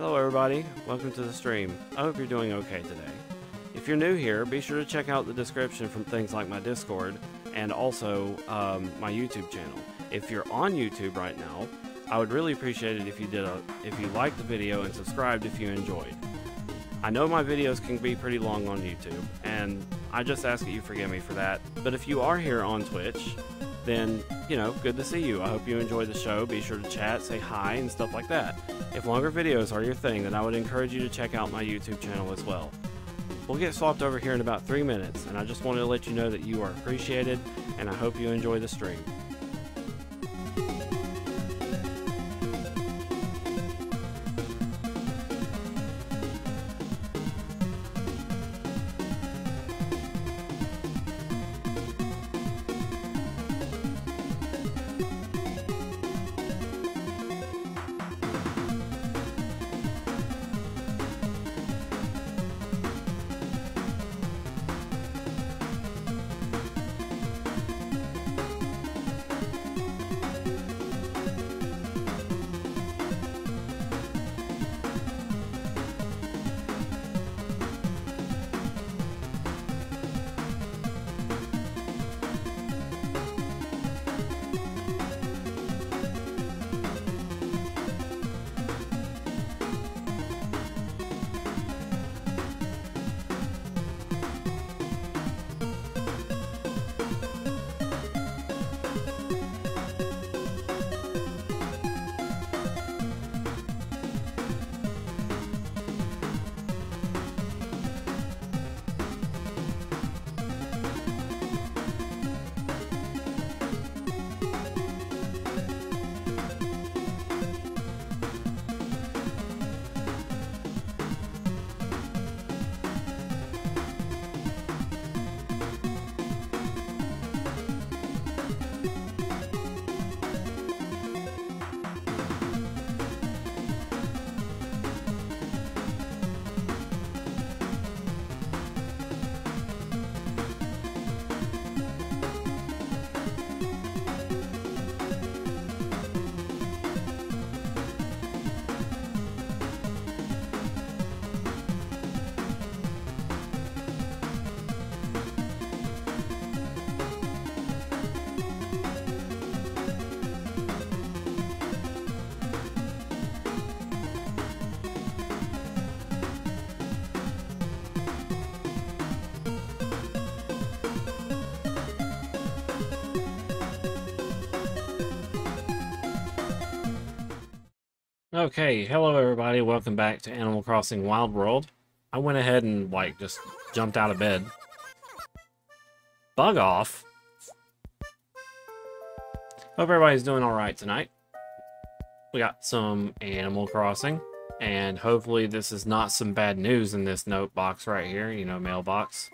Hello everybody, welcome to the stream. I hope you're doing okay today. If you're new here, be sure to check out the description from things like my Discord and also my YouTube channel. If you're on YouTube right now, I would really appreciate it if you liked the video and subscribed if you enjoyed. I know my videos can be pretty long on YouTube, and I just ask that you forgive me for that. But if you are here on Twitch, then, you know, good to see you. I hope you enjoy the show. Be sure to chat, say hi, and stuff like that. If longer videos are your thing, then I would encourage you to check out my YouTube channel as well. We'll get swapped over here in about 3 minutes, and I just wanted to let you know that you are appreciated, and I hope you enjoy the stream. Okay, hello everybody, welcome back to Animal Crossing Wild World. I went ahead and, like, just jumped out of bed. Bug off! Hope everybody's doing alright tonight. We got some Animal Crossing, and hopefully this is not some bad news in this note box right here, you know, mailbox.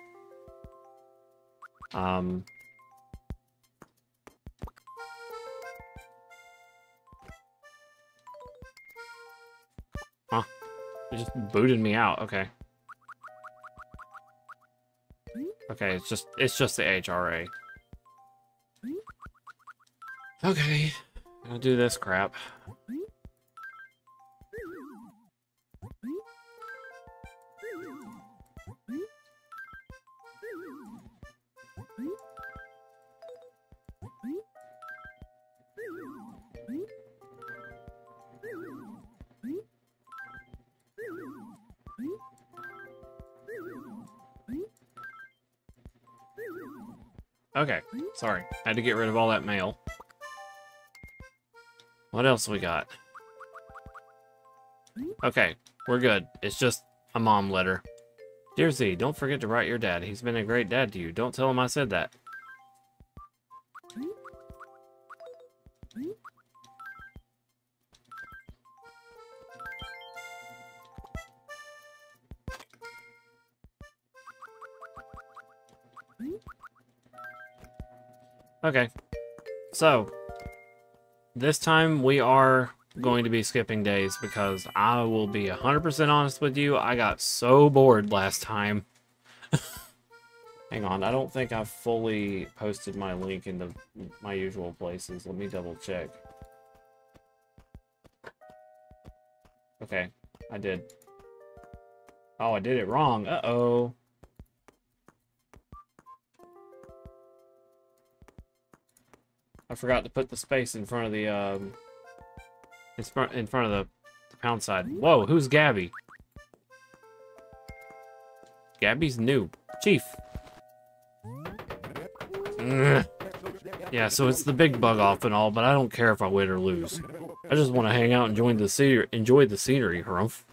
Huh. It just booted me out. Okay. Okay, it's just the HRA. Okay. I'll do this crap. Okay, sorry. Had to get rid of all that mail. What else we got? Okay, we're good. It's just a mom letter. Dear Z, don't forget to write your dad. He's been a great dad to you. Don't tell him I said that. Okay, so this time we are going to be skipping days because I will be 100% honest with you. I got so bored last time. Hang on, I don't think I've fully posted my link into my usual places. Let me double check. Okay, I did. Oh, I did it wrong. Uh-oh. I forgot to put the space in front of the, in front of the pound sign. Whoa, who's Gabby? Gabby's new. Chief. Ugh. Yeah, so it's the big bug off and all, but I don't care if I win or lose. I just want to hang out and enjoy the scenery, Harumph.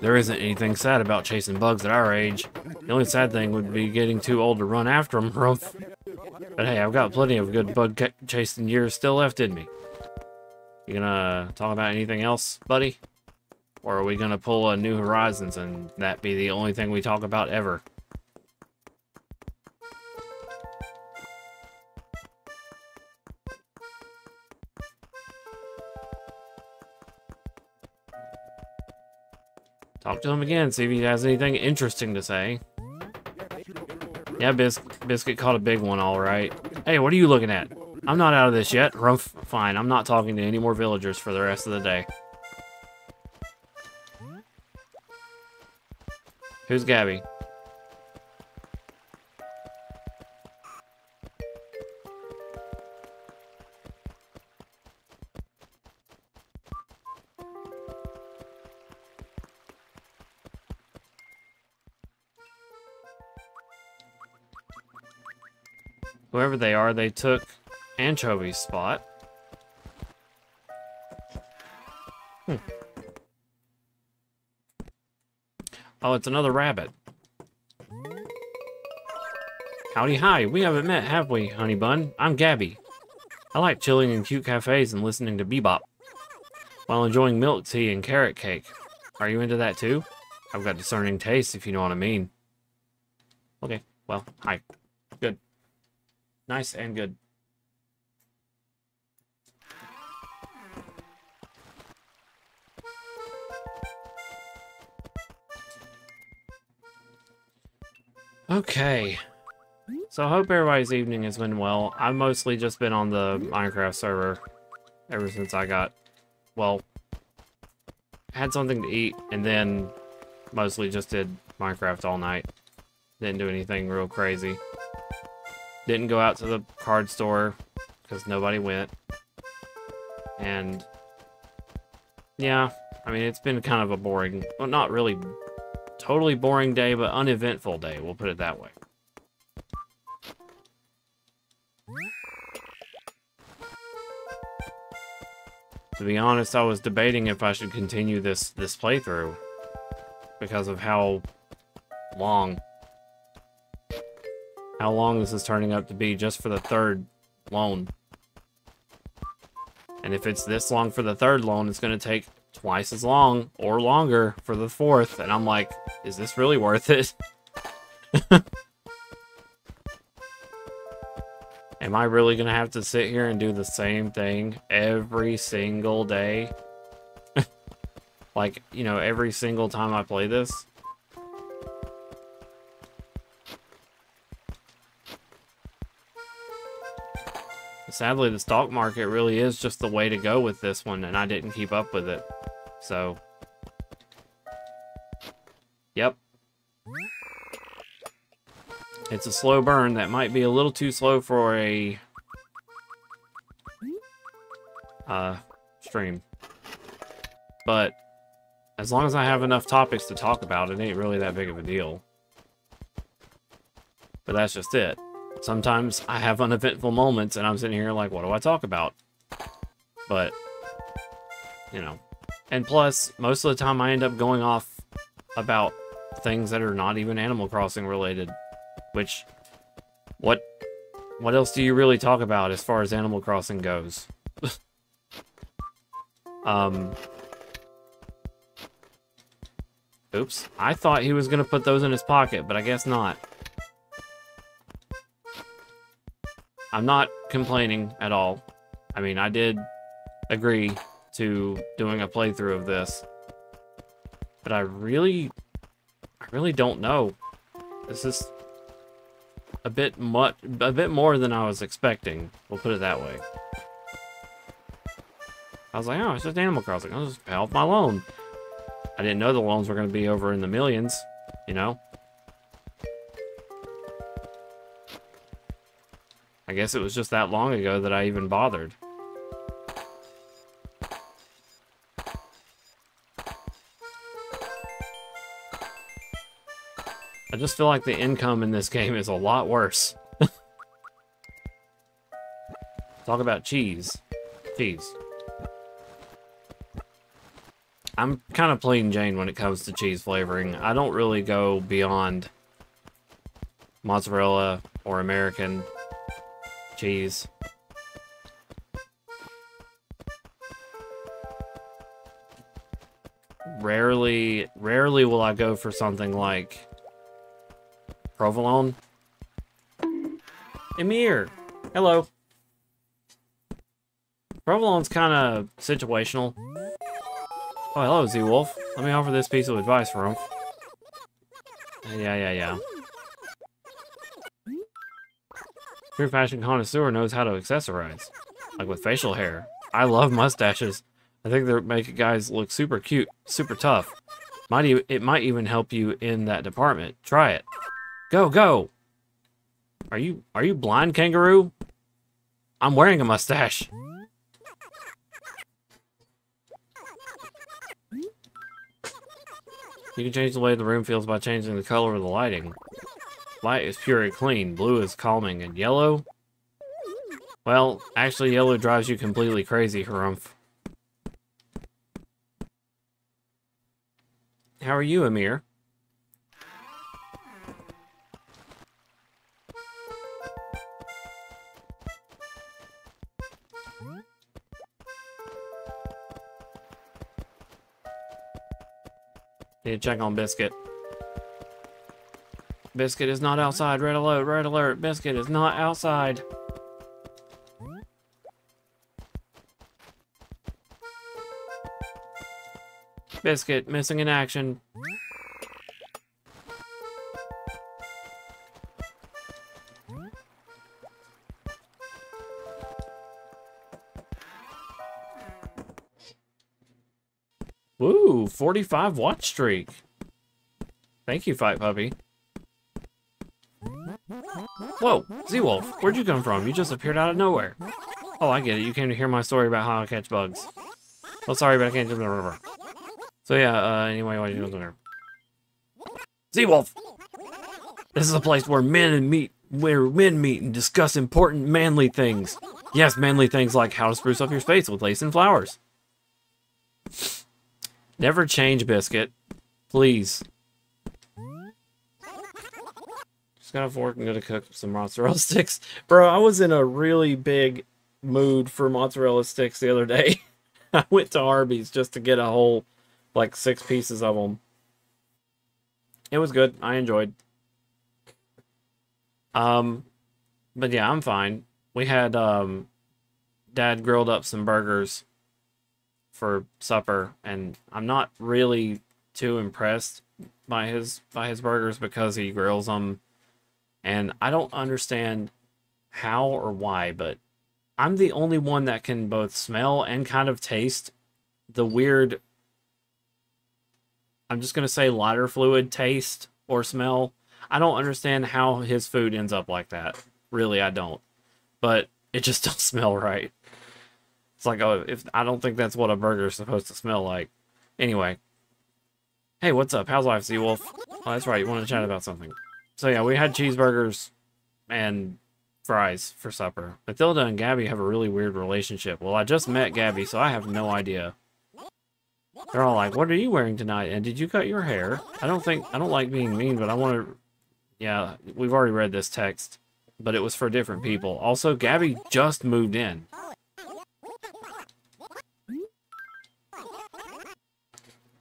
There isn't anything sad about chasing bugs at our age. The only sad thing would be getting too old to run after them, Harumph. But hey, I've got plenty of good bug chasing years still left in me. You gonna talk about anything else, buddy? Or are we gonna pull a New Horizons and that be the only thing we talk about ever? Talk to him again, see if he has anything interesting to say. Yeah, Biscuit caught a big one, all right. Hey, what are you looking at? I'm not out of this yet. Rumph, fine, I'm not talking to any more villagers for the rest of the day. Who's Gabby? Whoever they are, they took Anchovy's spot. Oh, it's another rabbit. Howdy, hi. We haven't met, have we, honey bun? I'm Gabby. I like chilling in cute cafes and listening to bebop while enjoying milk tea and carrot cake. Are you into that too? I've got discerning tastes, if you know what I mean. Okay, well, hi. Good. Nice and good. Okay. So I hope everybody's evening has been well. I've mostly just been on the Minecraft server ever since I got, well, had something to eat and then mostly just did Minecraft all night. Didn't do anything real crazy. Didn't go out to the card store because nobody went. And yeah, I mean, it's been kind of a boring, well, not really totally boring day, but uneventful day, we'll put it that way. To be honest, I was debating if I should continue this playthrough because of how long this is turning up to be just for the third loan. And if it's this long for the third loan, it's going to take twice as long or longer for the fourth. And I'm like, is this really worth it? Am I really going to have to sit here and do the same thing every single day? Like, you know, every single time I play this? Sadly, the stock market really is just the way to go with this one, and I didn't keep up with it. So, yep. It's a slow burn that might be a little too slow for a stream. But as long as I have enough topics to talk about, it ain't really that big of a deal. But that's just it. Sometimes I have uneventful moments and I'm sitting here like, what do I talk about? But, you know. And plus, most of the time I end up going off about things that are not even Animal Crossing related. Which, what else do you really talk about as far as Animal Crossing goes? Oops. I thought he was going to put those in his pocket, but I guess not. I'm not complaining at all. I mean, I did agree to doing a playthrough of this. But I really don't know. This is a bit more than I was expecting. We'll put it that way. I was like, oh, it's just Animal Crossing. I'll just pay off my loan. I didn't know the loans were going to be over in the millions, you know? I guess it was just that long ago that I even bothered. I just feel like the income in this game is a lot worse. Talk about cheese. Cheese. I'm kind of plain Jane when it comes to cheese flavoring. I don't really go beyond mozzarella or American cheese. Rarely will I go for something like provolone. Emir, hello. Provolone's kind of situational. Oh, hello, Z-Wolf. Let me offer this piece of advice, Rumph. Yeah. True fashion connoisseur knows how to accessorize. Like with facial hair. I love mustaches. I think they make guys look super cute, super tough. It might even help you in that department. Try it. Go! Are you blind, kangaroo? I'm wearing a mustache. You can change the way the room feels by changing the color of the lighting. Light is pure and clean, blue is calming, and yellow? Well, actually yellow drives you completely crazy, Harumph. How are you, Emir? Need to check on Biscuit. Biscuit is not outside. Red alert, red alert. Biscuit is not outside. Biscuit missing in action. Woo, 45 watch streak. Thank you, Fight Puppy. Whoa, Z-Wolf, where'd you come from? You just appeared out of nowhere. Oh, I get it. You came to hear my story about how I catch bugs. Oh, sorry, but I can't jump in the river. So yeah, anyway, why are you doing there? Z-Wolf! This is a place where men meet and discuss important manly things. Yes, manly things like how to spruce up your space with lace and flowers. Never change, Biscuit. Please. Just got off work and gonna cook some mozzarella sticks. Bro, I was in a really big mood for mozzarella sticks the other day. I went to Arby's just to get a whole, like, 6 pieces of them. It was good. I enjoyed. But yeah, I'm fine. We had, Dad grilled up some burgers for supper, and I'm not really too impressed by his burgers because he grills them, and I don't understand how or why, but I'm the only one that can both smell and kind of taste the weird, I'm just gonna say lighter fluid taste or smell. I don't understand how his food ends up like that. Really, I don't. But it just don't smell right. It's like, oh, I don't think that's what a burger is supposed to smell like. Anyway. Hey, what's up? How's life, Z-Wolf? Oh, that's right. You want to chat about something. So yeah, we had cheeseburgers and fries for supper. Matilda and Gabby have a really weird relationship. Well, I just met Gabby, so I have no idea. They're all like, what are you wearing tonight? And did you cut your hair? I don't like being mean, but I want to... Yeah, we've already read this text, but it was for different people. Also, Gabby just moved in.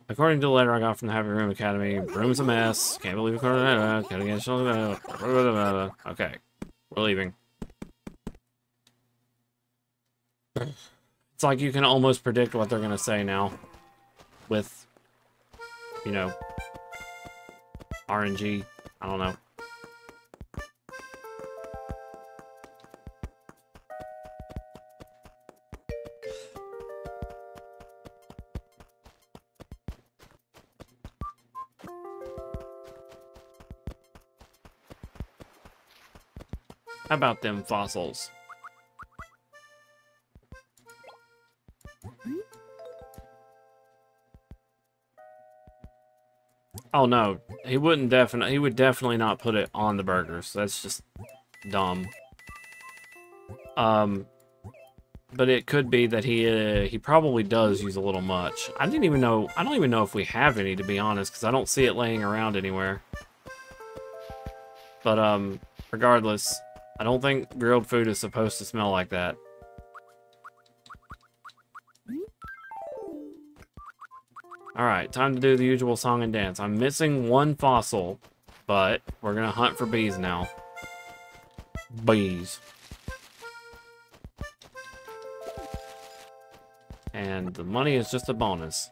According to the letter I got from the Happy Room Academy, room's a mess. Can't believe it. Okay, we're leaving. It's like you can almost predict what they're gonna say now, with, you know, RNG. I don't know. How about them fossils? Oh no, he would definitely not put it on the burgers. That's just dumb. But it could be that he probably does use a little much. I don't even know if we have any, to be honest, because I don't see it laying around anywhere. But regardless, I don't think grilled food is supposed to smell like that. Alright, time to do the usual song and dance. I'm missing one fossil, but we're gonna hunt for bees now. Bees. And the money is just a bonus.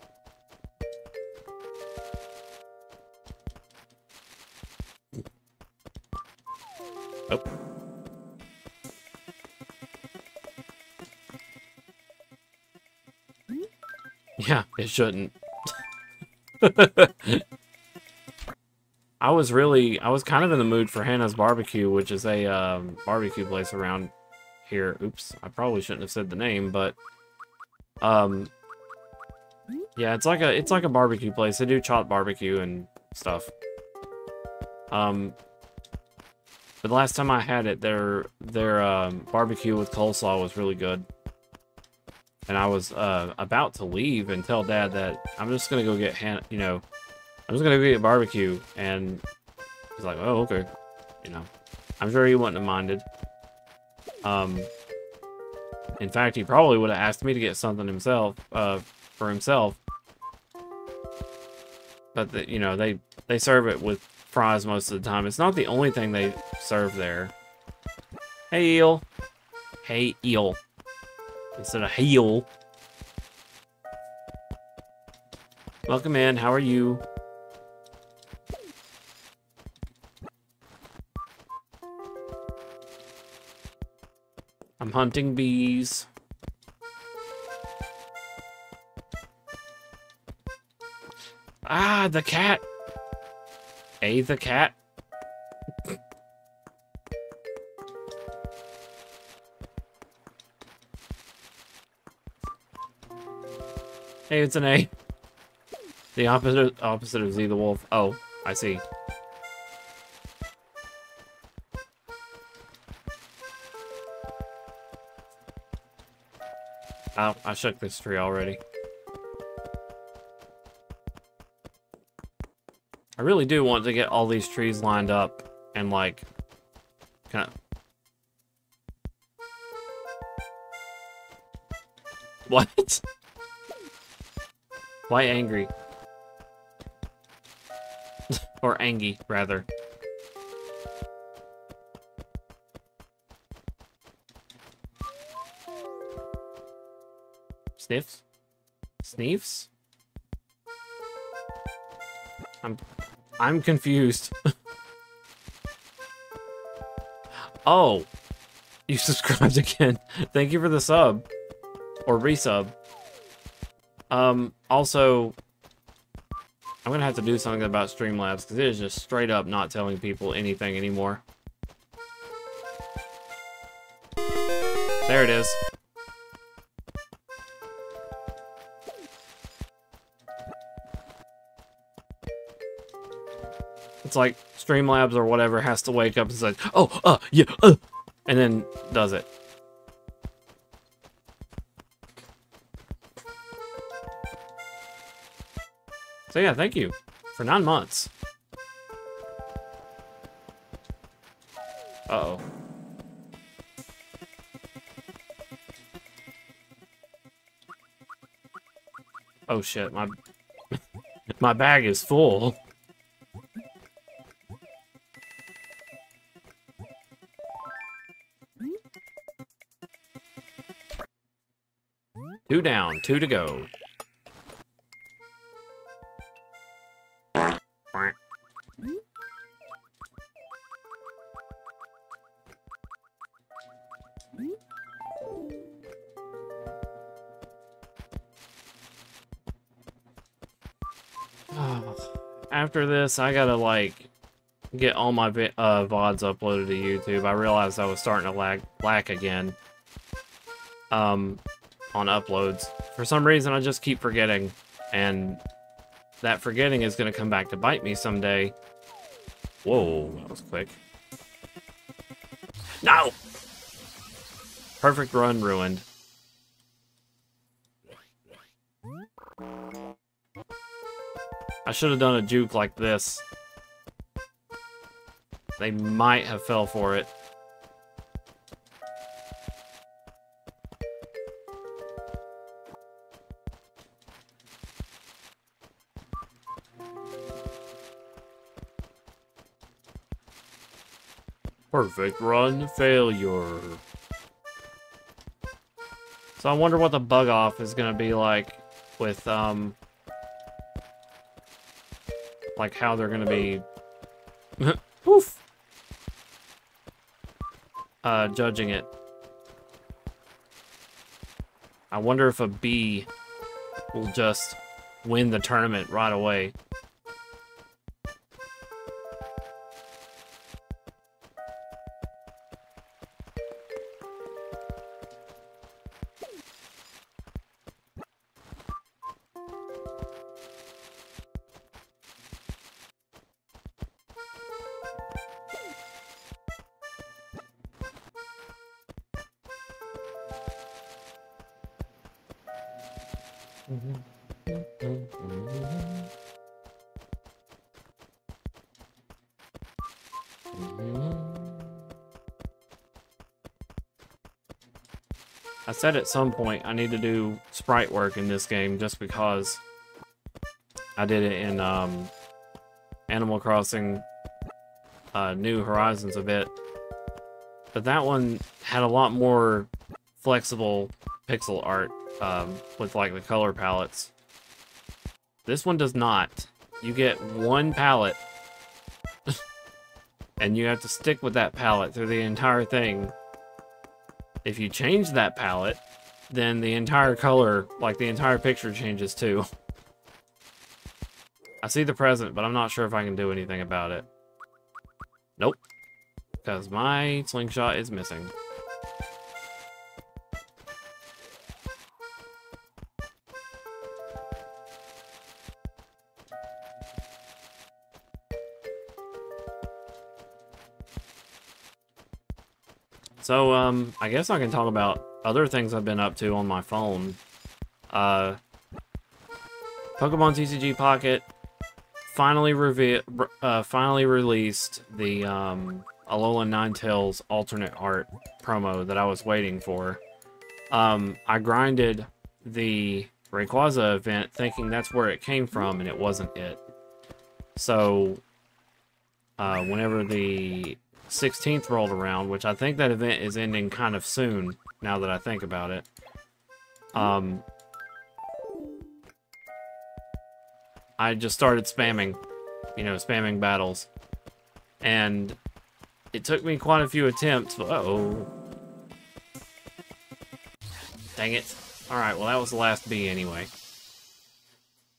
Oh. Yeah, it shouldn't. I was kind of in the mood for Hannah's Barbecue, which is a barbecue place around here. Oops, I probably shouldn't have said the name, but yeah, it's like a barbecue place. They do chopped barbecue and stuff. But the last time I had it, their barbecue with coleslaw was really good. And I was about to leave and tell Dad that I'm just gonna go get I'm just gonna go get barbecue, and he's like, "Oh, okay," I'm sure he wouldn't have minded. In fact, he probably would have asked me to get something himself, for himself. But they serve it with fries most of the time. It's not the only thing they serve there. Hey, eel. Hey, eel. Instead of heel. Welcome in. How are you? I'm hunting bees. Ah, the cat. Hey, the cat. Hey, it's an A. The opposite of Z the Wolf. Oh, I see. Oh, I shook this tree already. I really do want to get all these trees lined up and like kind of. What? Why angry? Or angy, rather. Sniffs? Sneefs? I'm confused. Oh, you subscribed again. Thank you for the sub. Or resub. Also, I'm gonna have to do something about Streamlabs, because it is just straight up not telling people anything anymore. There it is. It's like Streamlabs or whatever has to wake up and say, oh, yeah, and then does it. So yeah, thank you for 9 months. Uh-oh. Oh shit, my bag is full. Two down, 2 to go. After this, I gotta, like, get all my VODs uploaded to YouTube, I realized I was starting to lag again on uploads. For some reason, I just keep forgetting, and that forgetting is going to come back to bite me someday. Whoa, that was quick. No! Perfect run ruined. I should have done a juke like this. They might have fell for it. Perfect run failure. So I wonder what the bug off is gonna be like with like how they're gonna be poof judging it. I wonder if a B will just win the tournament right away. I said at some point I need to do sprite work in this game just because I did it in Animal Crossing New Horizons a bit. But that one had a lot more flexible pixel art with like the color palettes. This one does not. You get one palette and you have to stick with that palette through the entire thing. If you change that palette, then the entire color, like the entire picture changes too. I see the present, but I'm not sure if I can do anything about it. Nope. Because my slingshot is missing. So, I guess I can talk about other things I've been up to on my phone. Pokemon TCG Pocket finally released the Alolan Ninetales alternate art promo that I was waiting for. I grinded the Rayquaza event thinking that's where it came from, and it wasn't it. So, whenever the 16th rolled around, which I think that event is ending kind of soon, now that I think about it. I just started spamming, spamming battles. And it took me quite a few attempts, but uh-oh. Dang it. Alright, well that was the last B anyway.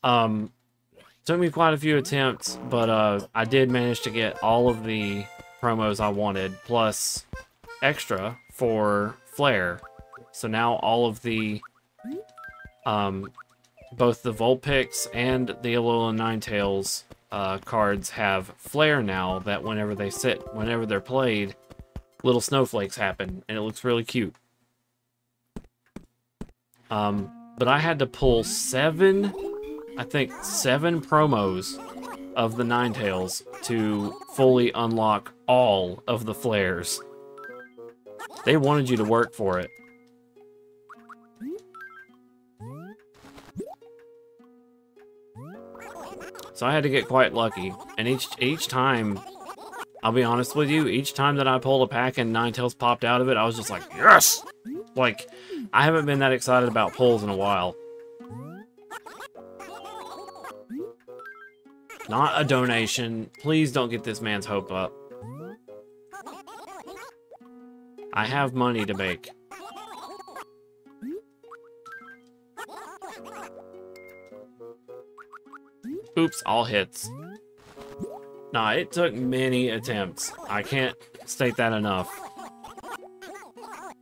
Took me quite a few attempts, but I did manage to get all of the promos I wanted, plus extra for Flare. So now all of the, both the Vulpix and the Alolan Ninetales cards have Flare now, that whenever they're played, little snowflakes happen, and it looks really cute. But I had to pull 7 promos of the Ninetales to fully unlock all of the flares. They wanted you to work for it. So I had to get quite lucky. And each time, I'll be honest with you, each time that I pulled a pack and Ninetales popped out of it, I was just like, yes! Like, I haven't been that excited about pulls in a while. Not a donation. Please don't get this man's hope up. I have money to make. Oops, all hits. Nah, it took many attempts. I can't state that enough.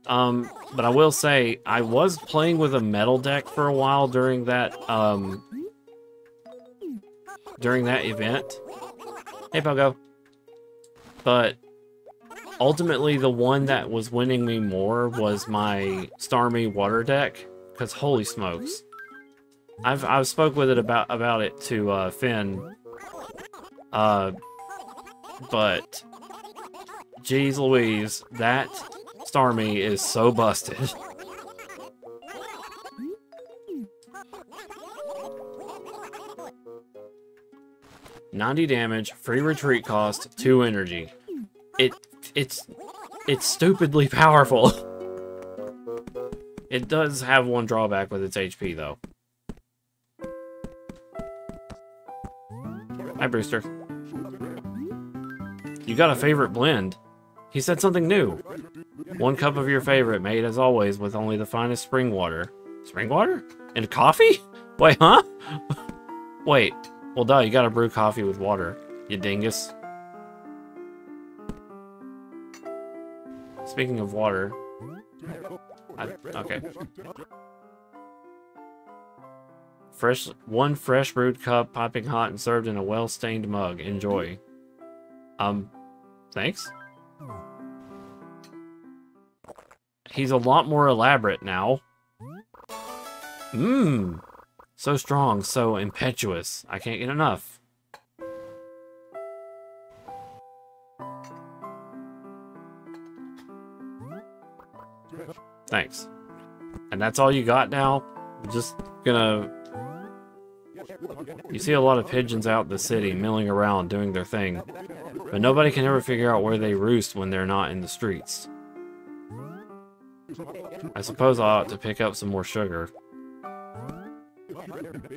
But I will say, I was playing with a metal deck for a while during that event. Hey, Pogo. But ultimately, the one that was winning me more was my Starmie water deck. Because holy smokes. I've spoke with it about it to Finn. But geez Louise, that Starmie is so busted. 90 damage, free retreat cost, 2 energy. It's stupidly powerful. It does have one drawback with its HP though. Hi, Brewster. You got a favorite blend? He said something new. 1 cup of your favorite, made as always with only the finest spring water. Spring water? And coffee? Wait, huh? Wait. Well, duh, you gotta brew coffee with water, you dingus. Speaking of water... okay. One fresh brewed cup, piping hot and served in a well-stained mug. Enjoy. Thanks? He's a lot more elaborate now. Mmm. So strong, so impetuous. I can't get enough. Thanks. And that's all you got now? I'm just gonna... You see a lot of pigeons out in the city, milling around, doing their thing. But nobody can ever figure out where they roost when they're not in the streets. I suppose I ought to pick up some more sugar.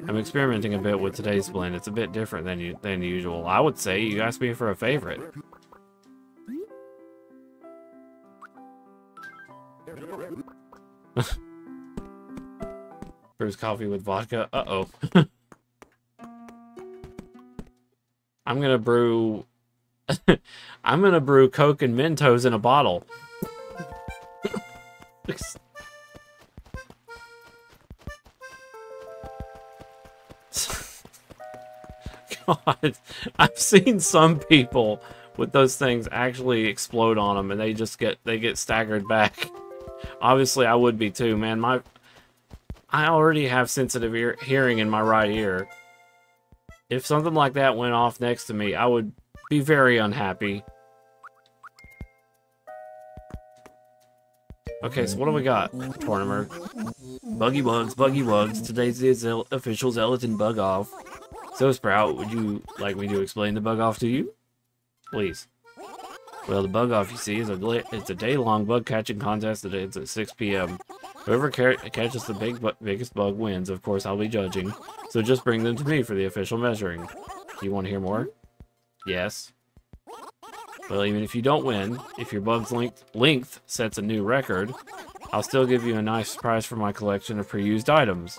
I'm experimenting a bit with today's blend. It's a bit different than usual. I would say you asked me for a favorite. Brews coffee with vodka. Uh-oh. I'm gonna brew... I'm gonna brew Coke and Mentos in a bottle. God, I've seen some people with those things actually explode on them, and they get staggered back. Obviously, I would be too, man. I already have sensitive hearing in my right ear. If something like that went off next to me, I would be very unhappy. Okay, so what do we got, Tortimer? Buggy Wugs. Today's the official Zelatin Bug Off. So, Sprout, would you like me to explain the Bug Off to you? Please. Well, the Bug Off, you see, is it's a day-long bug catching contest that ends at 6 p.m. Whoever catches the biggest bug wins. Of course, I'll be judging. So just bring them to me for the official measuring. Do you want to hear more? Yes. Well, even if you don't win, if your bug's length sets a new record, I'll still give you a nice prize for my collection of pre-used items.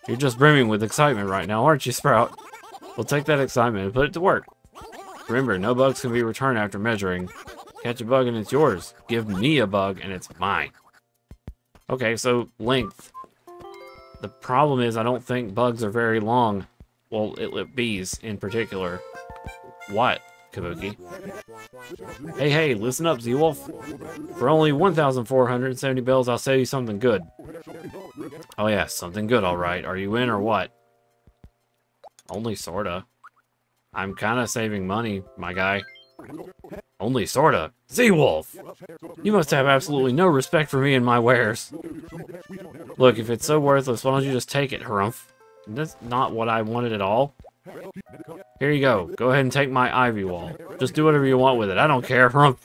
You're just brimming with excitement right now, aren't you, Sprout? Well, take that excitement and put it to work. Remember, no bugs can be returned after measuring. Catch a bug and it's yours. Give me a bug and it's mine. Okay, so length. The problem is I don't think bugs are very long. Well, bees in particular. What, Kabuki? Hey, listen up, Z-Wolf. For only 1,470 bells, I'll sell you something good. Oh yeah, something good, alright. Are you in or what? Only sorta. I'm kinda saving money, my guy. Only sorta. Z-Wolf! You must have absolutely no respect for me and my wares. Look, if it's so worthless, why don't you just take it, Harumph? That's not what I wanted at all. Here you go. Go ahead and take my ivy wall. Just do whatever you want with it. I don't care, Harumph.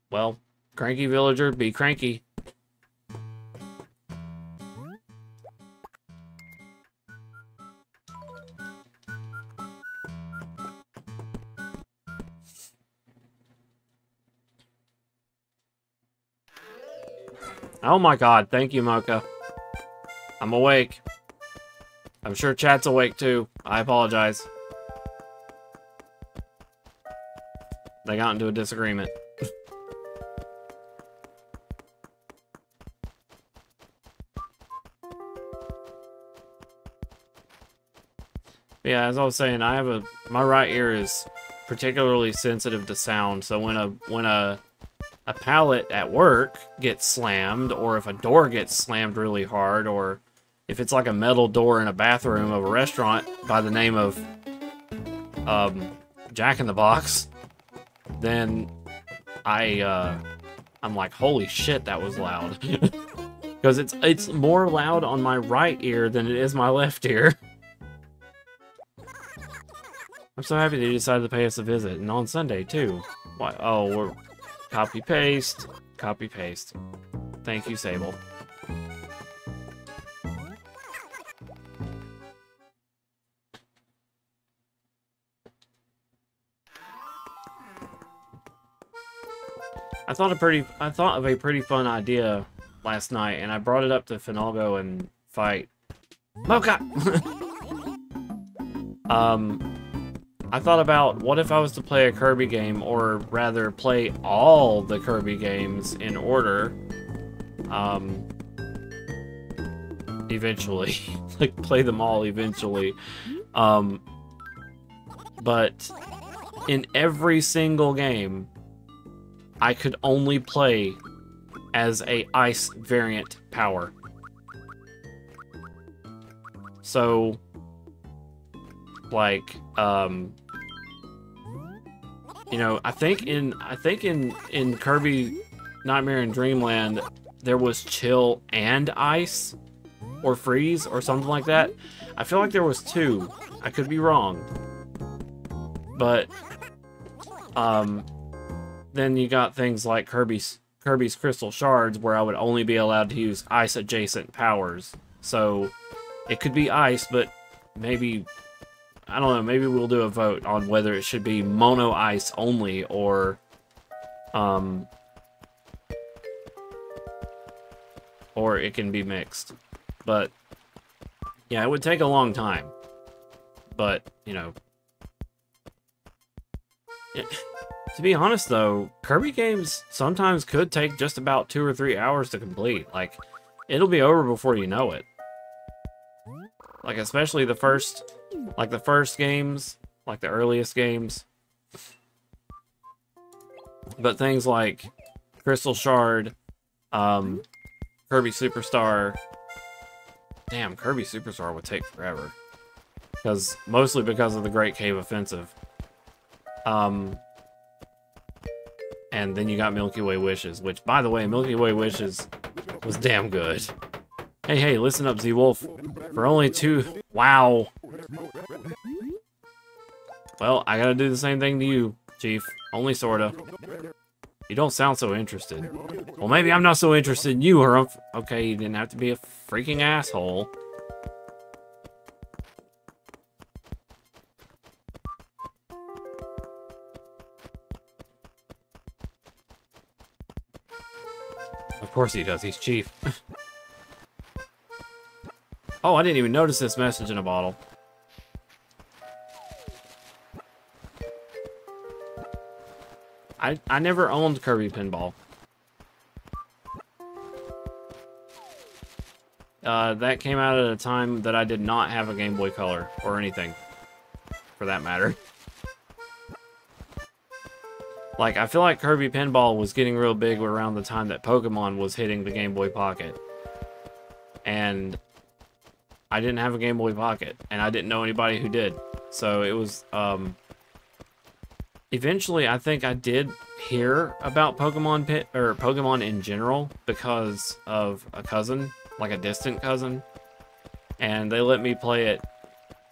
Well, cranky villager, be cranky. Oh my god, thank you, Mocha. I'm awake. I'm sure chat's awake too. I apologize. They got into a disagreement. Yeah, as I was saying, my right ear is particularly sensitive to sound. So when a pallet at work gets slammed, or if a door gets slammed really hard, or if it's like a metal door in a bathroom of a restaurant by the name of Jack in the Box, then I'm like, holy shit, that was loud. Because it's more loud on my right ear than it is my left ear. I'm so happy they decided to pay us a visit, and on Sunday too. Why? Oh, we're copy paste, copy paste. Thank you, Sable. I thought of a pretty fun idea last night, and I brought it up to Finalgo and Fight. Mocha! I thought about, what if I was to play a Kirby game, or rather play all the Kirby games in order, eventually. Like, play them all eventually. But in every single game, I could only play as a ice variant power. So, like, you know, I think in Kirby Nightmare in Dreamland, there was chill and ice, or freeze, or something like that. I feel like there was two. I could be wrong. But, then you got things like Kirby's Crystal Shards, where I would only be allowed to use ice-adjacent powers. So, it could be ice, but maybe, I don't know, maybe we'll do a vote on whether it should be mono ice only, or it can be mixed. But, yeah, it would take a long time. But, you know, to be honest, though, Kirby games sometimes could take just about 2 or 3 hours to complete. Like, it'll be over before you know it. Like, especially the first games, like the earliest games. But things like Crystal Shard, Kirby Superstar. Damn, Kirby Superstar would take forever. Mostly because of the Great Cave Offensive. And then you got Milky Way Wishes, which, by the way, Milky Way Wishes was damn good. Hey, listen up, Z-Wolf. For only 2... Wow. Well, I gotta do the same thing to you, Chief. Only sorta. You don't sound so interested. Well, maybe I'm not so interested in you, or... Okay, you didn't have to be a freaking asshole. Of course he does, he's Chief. Oh, I didn't even notice this message in a bottle. I never owned Kirby Pinball. That came out at a time that I did not have a Game Boy Color, or anything, for that matter. Like, I feel like Kirby Pinball was getting real big around the time that Pokemon was hitting the Game Boy Pocket. And I didn't have a Game Boy Pocket, and I didn't know anybody who did. So it was, eventually I think I did hear about Pokemon in general because of a cousin, like a distant cousin. And they let me play it,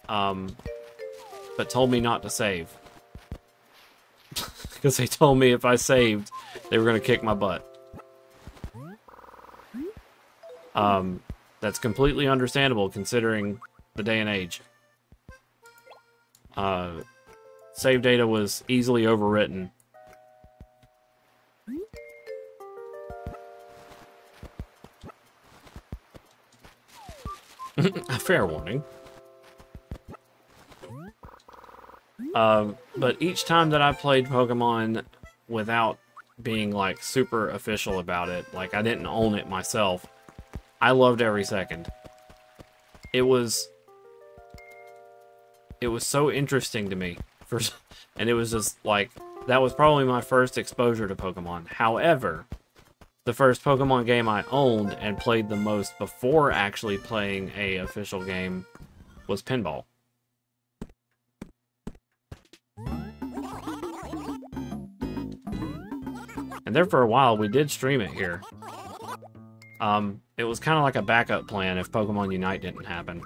but told me not to save. Because they told me if I saved, they were going to kick my butt. That's completely understandable considering the day and age. Save data was easily overwritten. A fair warning. But each time that I played Pokemon without being like super official about it, like I didn't own it myself, I loved every second. It was so interesting to me. And it was just like, that was probably my first exposure to Pokemon. However, the first Pokemon game I owned and played the most before actually playing a official game was Pinball. And there for a while, we did stream it here. It was kind of like a backup plan if Pokemon Unite didn't happen.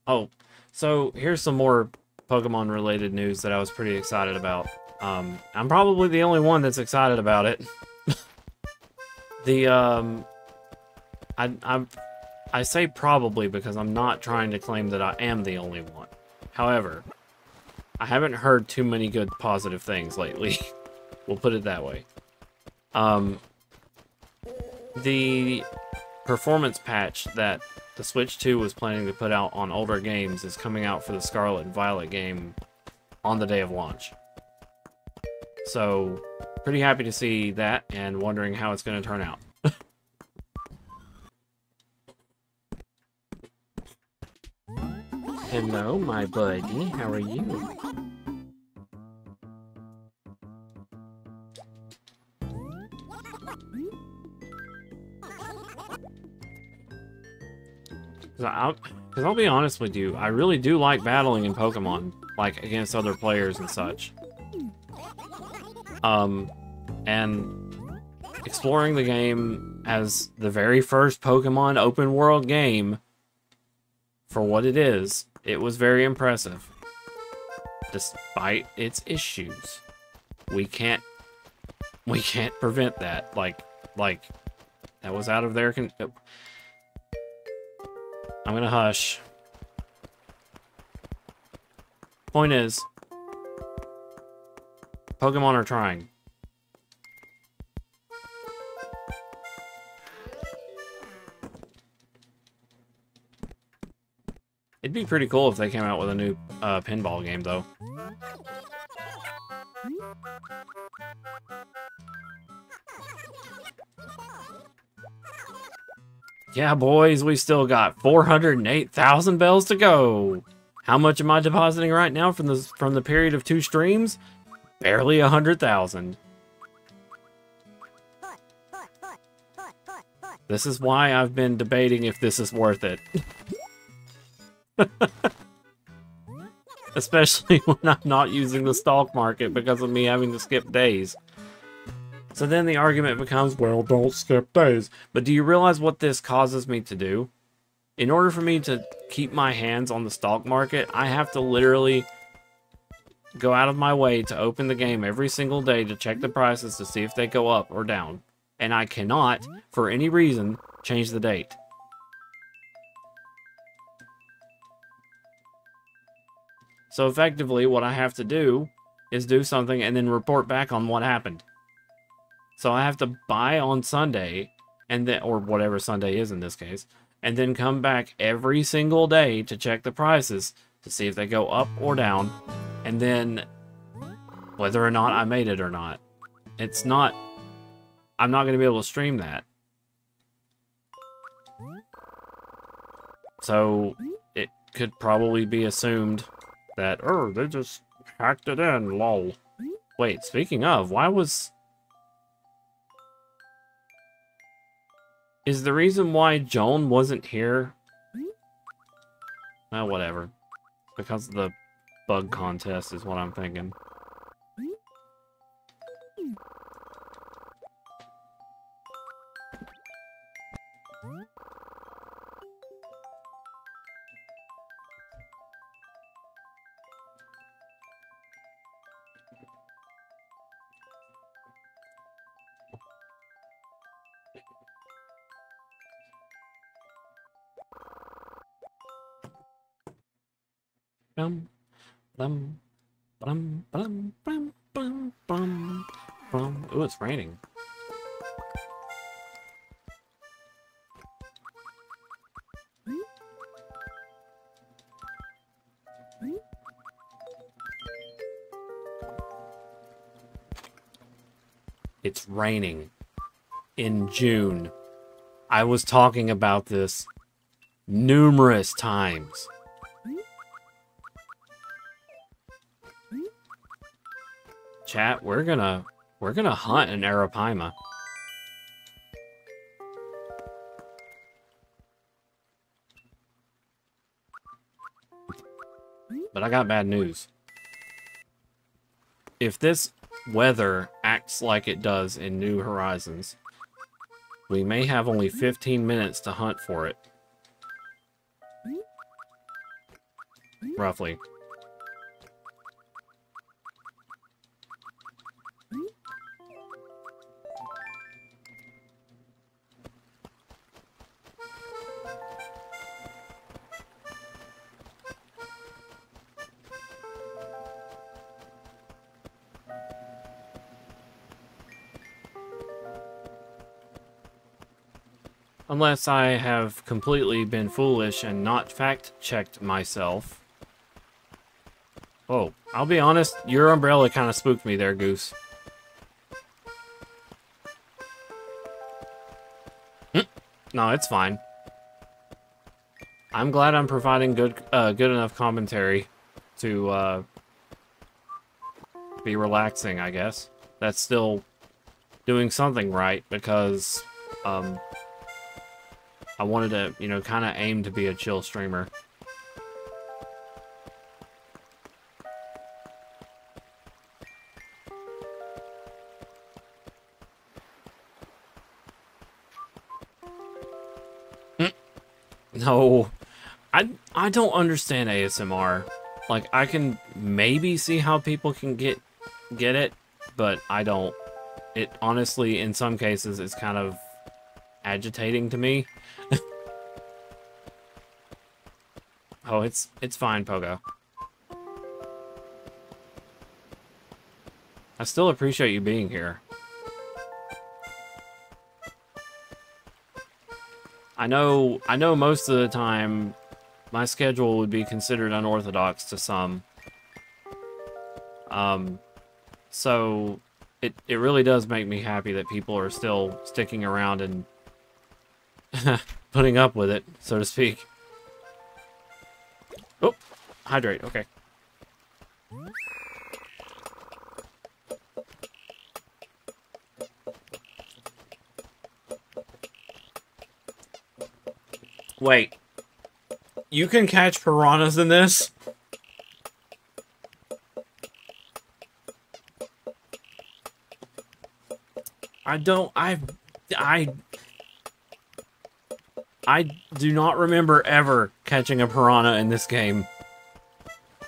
Oh, so here's some more Pokemon related news that I was pretty excited about. I'm probably the only one that's excited about it. I say probably because I'm not trying to claim that I am the only one. However, I haven't heard too many good positive things lately. We'll put it that way. The performance patch that the Switch 2 was planning to put out on older games is coming out for the Scarlet and Violet game on the day of launch. So, pretty happy to see that and wondering how it's going to turn out. Hello, my buddy. How are you? Because I'll be honest with you, I really do like battling in Pokemon, like against other players and such. And exploring the game as the very first Pokemon open world game, for what it is, it was very impressive. Despite its issues. We can't prevent that. Like, that was out of their I'm gonna hush. Point is, Pokemon are trying. It'd be pretty cool if they came out with a new pinball game, though. Yeah, boys, we still got 408,000 bells to go. How much am I depositing right now from the period of 2 streams? Barely 100,000. This is why I've been debating if this is worth it. Especially when I'm not using the stock market because of me having to skip days. So then the argument becomes, well, don't skip days. But do you realize what this causes me to do? In order for me to keep my hands on the stock market, I have to literally go out of my way to open the game every single day to check the prices to see if they go up or down. And I cannot, for any reason, change the date. So effectively, what I have to do is do something and then report back on what happened. So I have to buy on Sunday, and then, or whatever Sunday is in this case, and then come back every single day to check the prices to see if they go up or down, and then whether or not I made it or not. It's not, I'm not going to be able to stream that. So it could probably be assumed that, they just hacked it in, lol. Wait, speaking of, why was... Is the reason why Joan wasn't here? Well, whatever. Because of the bug contest is what I'm thinking. Bum, bum, bum, bum, bum, bum, bum, bum. Ooh, it's raining. It's raining in June. I was talking about this numerous times. Chat, we're gonna hunt an Arapaima. But I got bad news. If this weather acts like it does in New Horizons, we may have only 15 minutes to hunt for it. Roughly. Unless I have completely been foolish and not fact-checked myself. Oh, I'll be honest, your umbrella kind of spooked me there, Goose. No, it's fine. I'm glad I'm providing good enough commentary to be relaxing, I guess. That's still doing something right, because I wanted to, you know, kind of aim to be a chill streamer. No, I don't understand ASMR. Like, I can maybe see how people can get it, but I don't. It honestly, in some cases, is kind of agitating to me. Oh, it's fine, Pogo. I still appreciate you being here. I know most of the time my schedule would be considered unorthodox to some. So it really does make me happy that people are still sticking around and putting up with it, so to speak. Oh, hydrate, okay. Wait. You can catch piranhas in this? I do not remember ever catching a piranha in this game.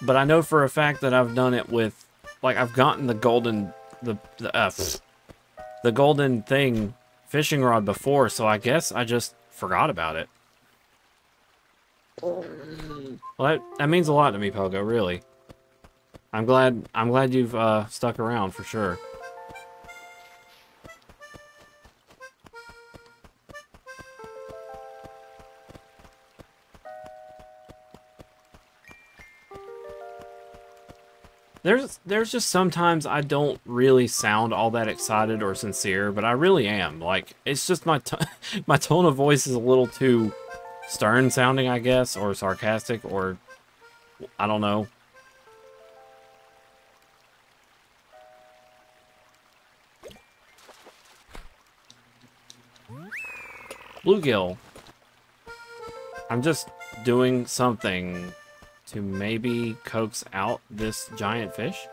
But I know for a fact that I've done it with, like, I've gotten the golden, the golden thing fishing rod before, so I guess I just forgot about it. Well, that means a lot to me, Pogo, really. I'm glad you've stuck around for sure. There's just sometimes I don't really sound all that excited or sincere, but I really am. Like, it's just my tone of voice is a little too stern sounding, I guess, or sarcastic, or I don't know. Bluegill. I'm just doing something to maybe coax out this giant fish?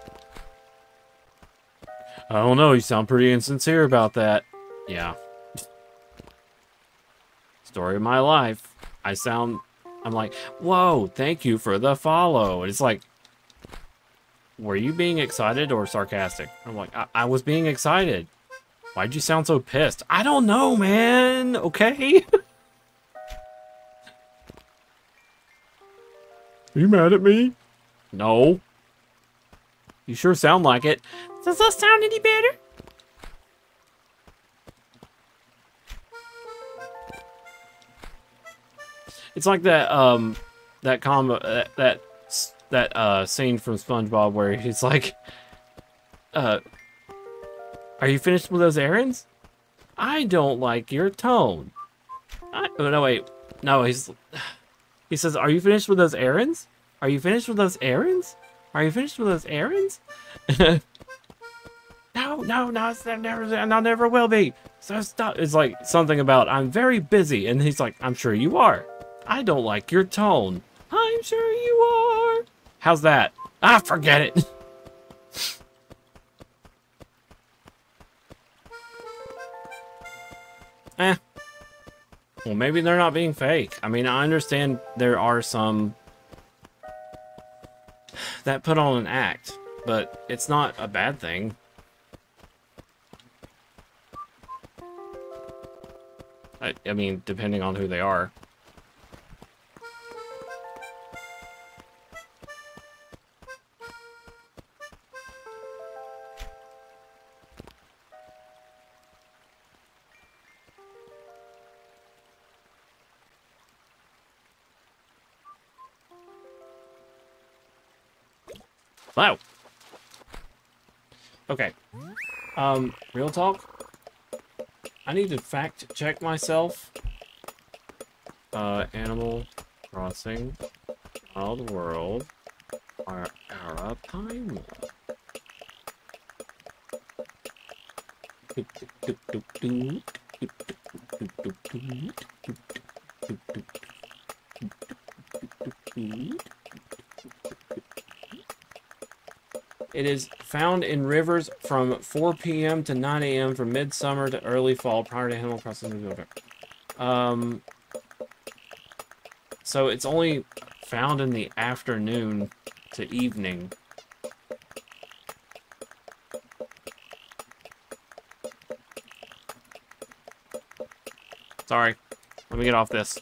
I don't know, you sound pretty insincere about that. Yeah. Story of my life. I'm like, whoa, thank you for the follow. And it's like, were you being excited or sarcastic? I'm like, I was being excited. Why'd you sound so pissed? I don't know, man. Okay? Are you mad at me? No. You sure sound like it. Does that sound any better? It's like that scene from SpongeBob where he's like, are you finished with those errands? I don't like your tone. Oh, no, wait. No, he says, are you finished with those errands? Are you finished with those errands? Are you finished with those errands? No, it's never, and I never will be. So stop. It's like something about, I'm very busy. And he's like, I'm sure you are. I don't like your tone. I'm sure you are. How's that? Ah, forget it. Well, maybe they're not being fake. I mean, I understand there are some that put on an act, but it's not a bad thing. I mean, depending on who they are. Wow. Okay. Real talk? I need to fact check myself. Animal Crossing Wild World Arapaima. It is found in rivers from 4 p.m. to 9 a.m. from midsummer to early fall prior to Animal Crossing. So it's only found in the afternoon to evening. Sorry. Let me get off this.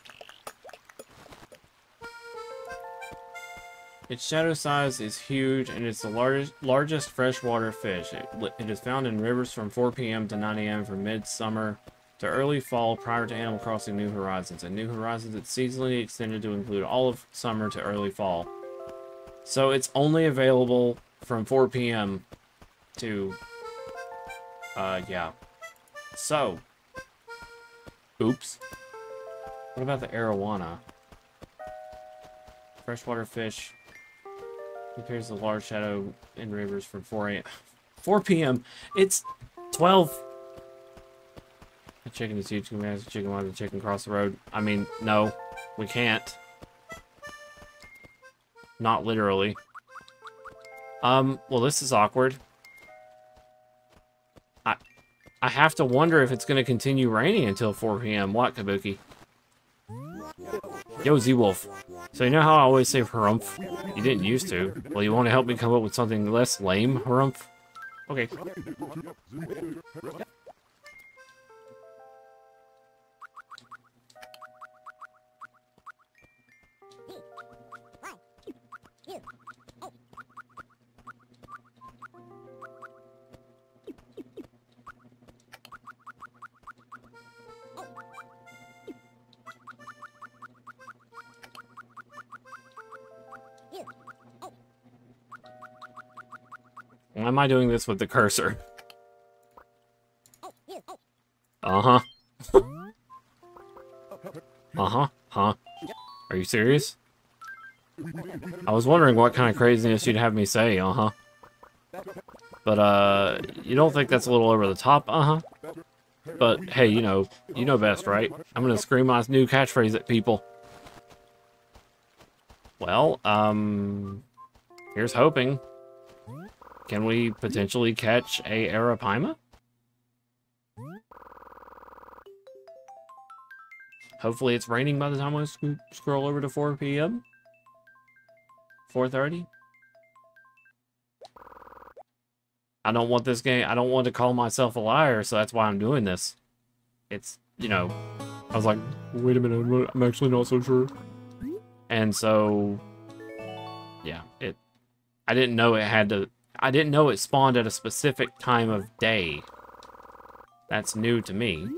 Its shadow size is huge, and it's the largest freshwater fish. It is found in rivers from 4 p.m. to 9 a.m. from midsummer to early fall prior to Animal Crossing New Horizons. And New Horizons, it's seasonally extended to include all of summer to early fall. So it's only available from 4 p.m. to, yeah. So, oops. What about the arowana? Freshwater fish. Appears the large shadow in rivers from 4 p.m. It's 12. The chicken is huge. The chicken wanted the chicken cross the road. I mean, no, we can't. Not literally. Well, this is awkward. I have to wonder if it's going to continue raining until 4 p.m. What, Kabuki? Yo, Z-Wolf. So you know how I always say harumph? You didn't used to. Well, you want to help me come up with something less lame, harumph? Okay. Why am I doing this with the cursor? Uh-huh. Uh-huh. Huh. Are you serious? I was wondering what kind of craziness you'd have me say, uh-huh. But, you don't think that's a little over the top, uh-huh? But, hey, you know best, right? I'm gonna scream my new catchphrase at people. Well, here's hoping. Can we potentially catch a Arapaima? Hopefully it's raining by the time I scroll over to 4 p.m. 4:30. I don't want this game. I don't want to call myself a liar, so that's why I'm doing this. It's, you know, I was like, wait a minute, I'm actually not so sure. And so, yeah, I didn't know it had to... I didn't know it spawned at a specific time of day. That's new to me.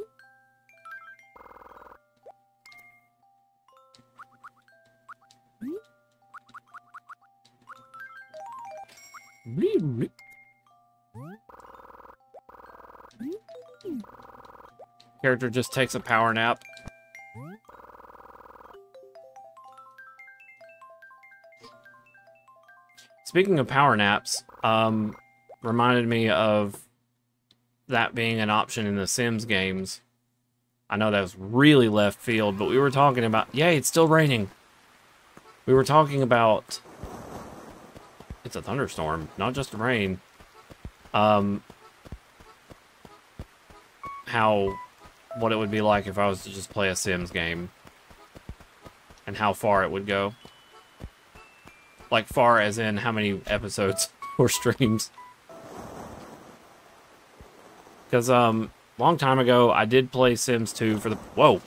Character just takes a power nap. Speaking of power naps, reminded me of that being an option in the Sims games. I know that was really left field, but we were talking about... Yay, it's still raining. We were talking about... It's a thunderstorm, not just rain. What it would be like if I was to just play a Sims game. And how far it would go. Like, far as in how many episodes or streams. Because, long time ago, I did play Sims 2 for the... Whoa!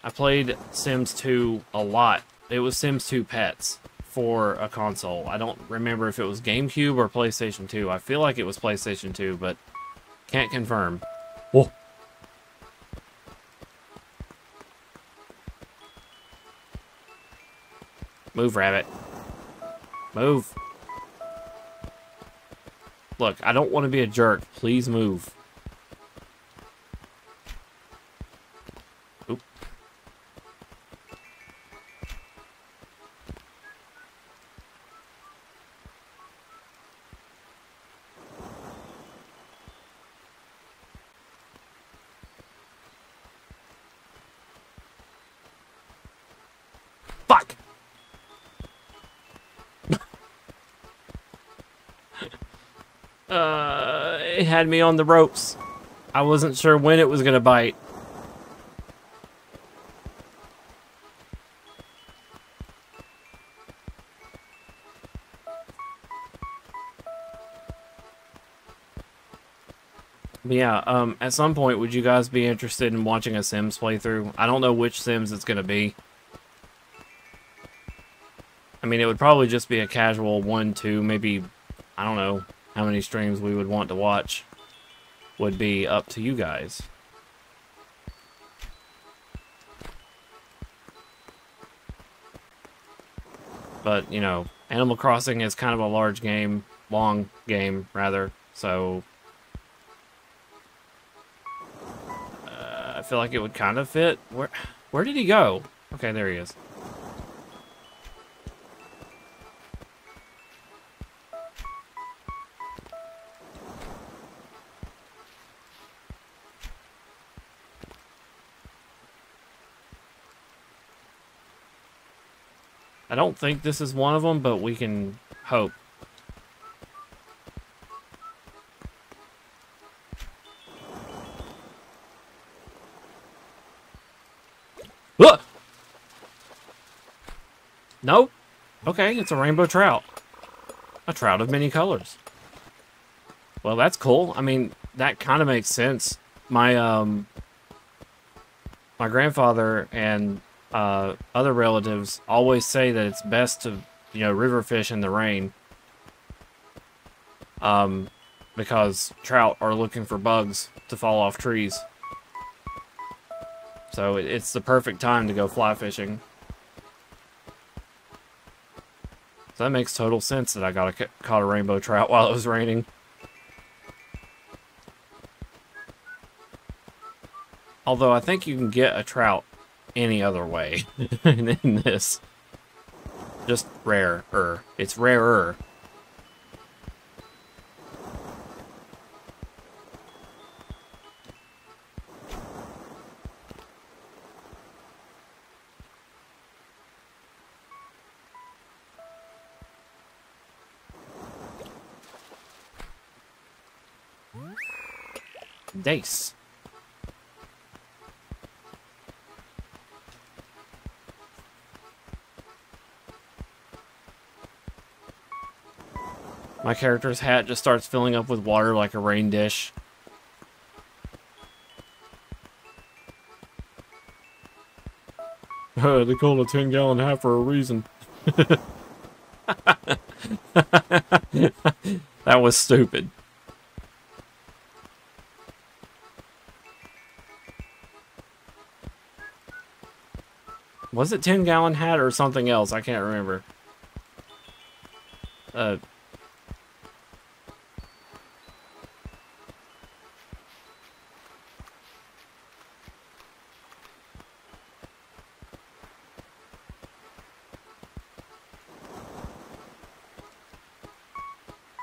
I played Sims 2 a lot. It was Sims 2 Pets for a console. I don't remember if it was GameCube or PlayStation 2. I feel like it was PlayStation 2, but can't confirm. Whoa! Move, rabbit. Move. Look, I don't want to be a jerk. Please move. Oop. Fuck! It had me on the ropes. I wasn't sure when it was gonna bite. But yeah, at some point, would you guys be interested in watching a Sims playthrough? I don't know which Sims it's gonna be. I mean, it would probably just be a casual 1, 2, maybe, I don't know how many streams we would want to watch. Would be up to you guys. But, you know, Animal Crossing is kind of a large game, long game, rather, so... I feel like it would kind of fit. Where did he go? Okay, there he is. I don't think this is one of them, but we can hope. Look! Nope. Okay, it's a rainbow trout. A trout of many colors. Well, that's cool. I mean, that kind of makes sense. My my grandfather and other relatives always say that it's best to, you know, river fish in the rain. Because trout are looking for bugs to fall off trees. So it's the perfect time to go fly fishing. So that makes total sense that I caught a rainbow trout while it was raining. Although I think you can get a trout any other way in this. Just rarer. It's rarer. Dace. My character's hat just starts filling up with water like a rain dish. They call it a 10-gallon hat for a reason. That was stupid. Was it 10-gallon hat or something else? I can't remember.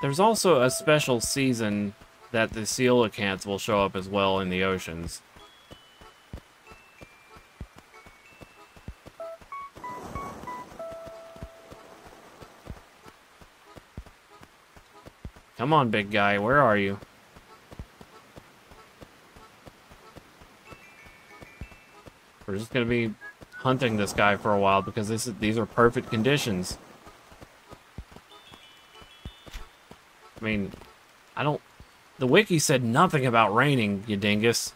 There's also a special season that the coelacanths will show up as well in the oceans. Come on, big guy, where are you? We're just gonna be hunting this guy for a while because these are perfect conditions. I mean, the wiki said nothing about raining, you dingus.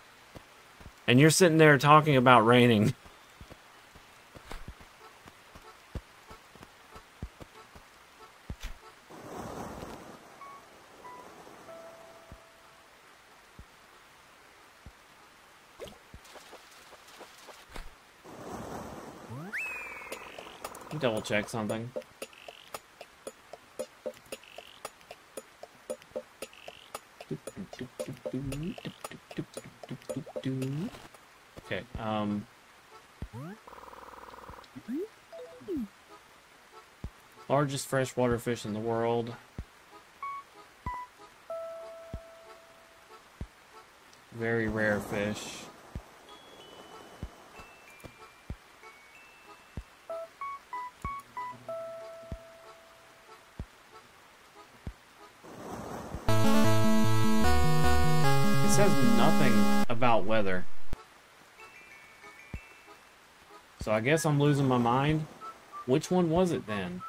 And you're sitting there talking about raining. Double check something. Okay, largest freshwater fish in the world. Very rare fish. Says nothing about weather. So I guess I'm losing my mind. Which one was it then?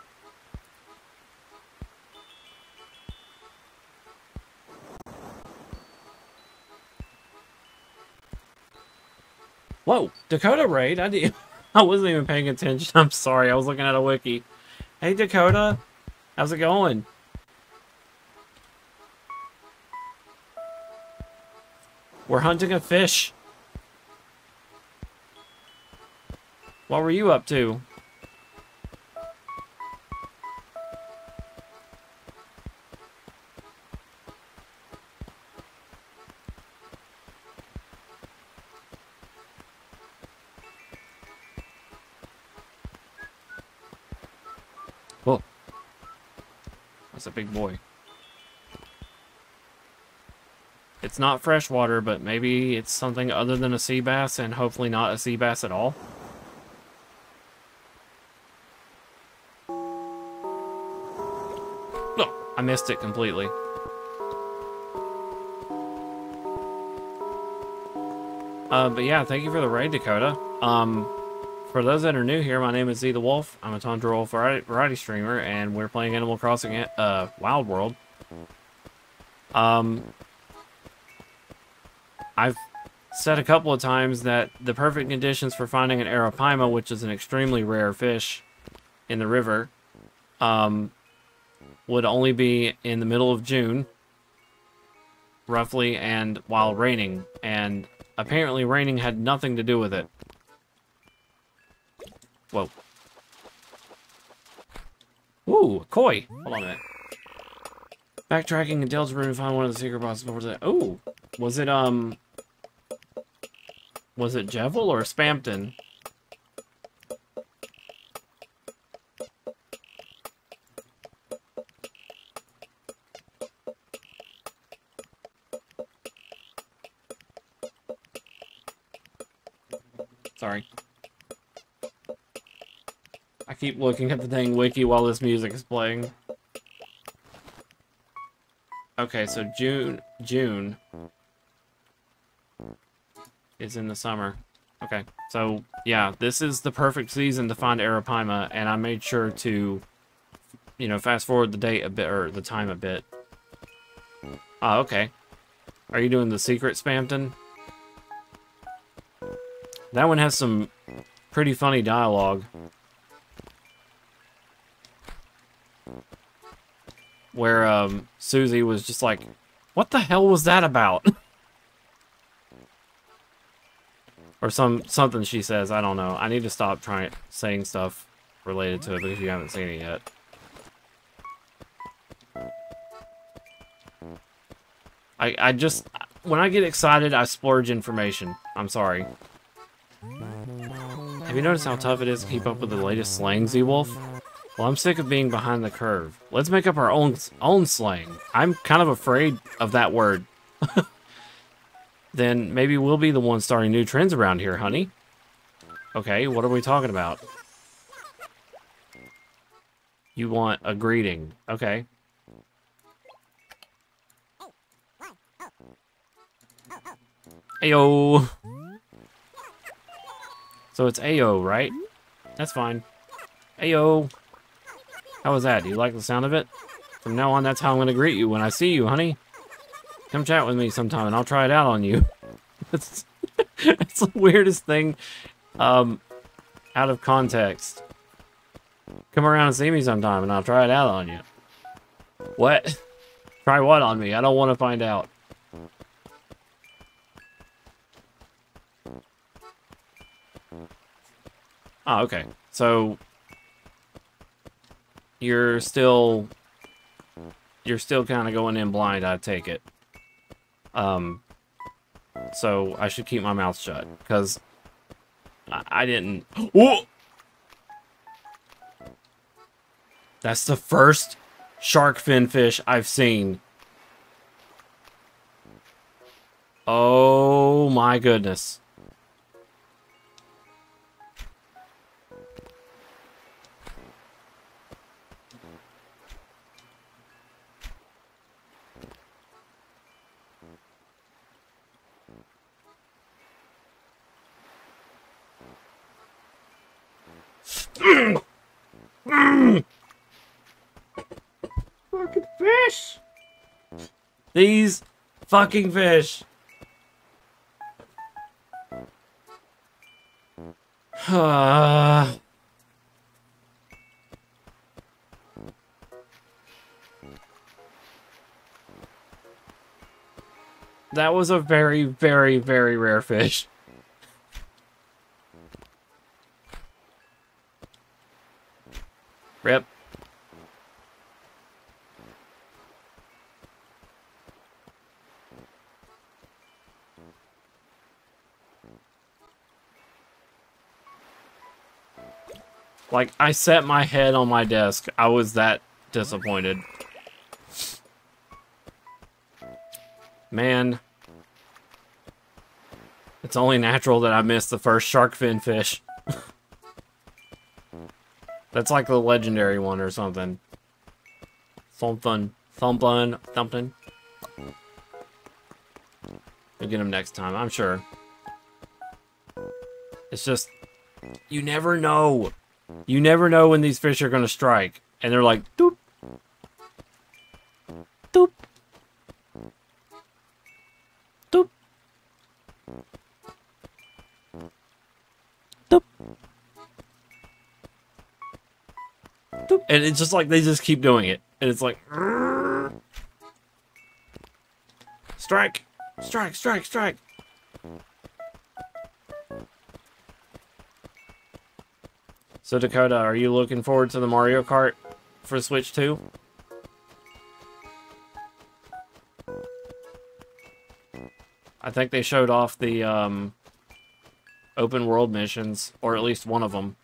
Whoa, Dakota raid. I wasn't even paying attention. I'm sorry. I was looking at a wiki. Hey Dakota, how's it going? We're hunting a fish. What were you up to? Whoa. That's a big boy. It's not freshwater, but maybe it's something other than a sea bass, and hopefully not a sea bass at all. No, I missed it completely. But yeah, thank you for the raid, Dakota. For those that are new here, my name is Z the Wolf. I'm a Tundra Wolf variety streamer, and we're playing Animal Crossing Wild World. I've said a couple of times that the perfect conditions for finding an arapaima, which is an extremely rare fish in the river, would only be in the middle of June, roughly, and while raining. And apparently raining had nothing to do with it. Whoa. Ooh, koi. Hold on a minute. Backtracking in Delta Room to find one of the secret boxes before that. Ooh, was it Jevil or Spampton? Sorry. I keep looking at the dang wiki while this music is playing. Okay, so June is in the summer. Okay, so yeah, this is the perfect season to find arapaima, and I made sure to, you know, fast forward the date a bit, or the time a bit. Ah, okay. Are you doing the secret Spampton? That one has some pretty funny dialogue. where Susie was just like, what the hell was that about? Or something she says, I don't know. I need to stop saying stuff related to it because you haven't seen it yet. I just, when I get excited, I splurge information. I'm sorry. Have you noticed how tough it is to keep up with the latest slang, Z-Wolf? Well, I'm sick of being behind the curve. Let's make up our own slang. I'm kind of afraid of that word. Then maybe we'll be the ones starting new trends around here, honey. Okay, what are we talking about? You want a greeting. Okay. Ayo! So it's Ayo, right? That's fine. Ayo! How was that? Do you like the sound of it? From now on, that's how I'm going to greet you when I see you, honey. Come chat with me sometime and I'll try it out on you. It's the weirdest thing out of context. Come around and see me sometime and I'll try it out on you. What? Try what on me? I don't want to find out. Oh, okay. So you're still kind of going in blind, I take it. So I should keep my mouth shut, because I didn't... Whoa! That's the first shark fin fish I've seen. Oh my goodness. Fucking fish! These fucking fish! That was a very, very, very rare fish. Rip. Like, I set my head on my desk. I was that disappointed. Man. It's only natural that I missed the first shark fin fish. That's like the legendary one or something. Thumpin'. We'll get him next time, I'm sure. It's just, you never know. You never know when these fish are gonna strike. And they're like, doop. Doop. Doop. Doop. Doop. And it's just like, they just keep doing it. And it's like, strike. Strike, strike, strike. So Dakota, are you looking forward to the Mario Kart for Switch 2? I think they showed off the open world missions, or at least one of them.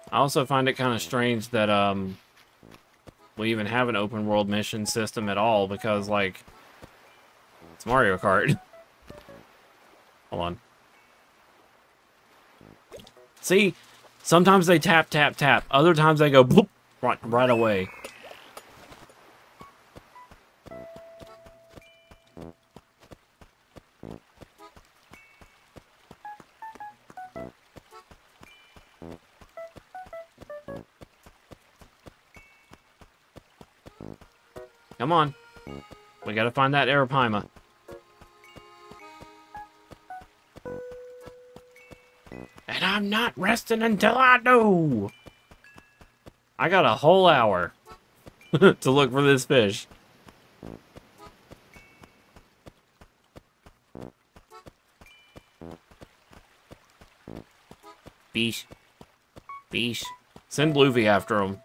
I also find it kind of strange that we even have an open world mission system at all, because, like, it's Mario Kart. Hold on. See? Sometimes they tap, tap, tap. Other times they go bloop, right away. Come on. We gotta find that Arapaima. And I'm not resting until I do. I got a whole hour to look for this fish. Beesh. Beesh. Send Bluevy after him.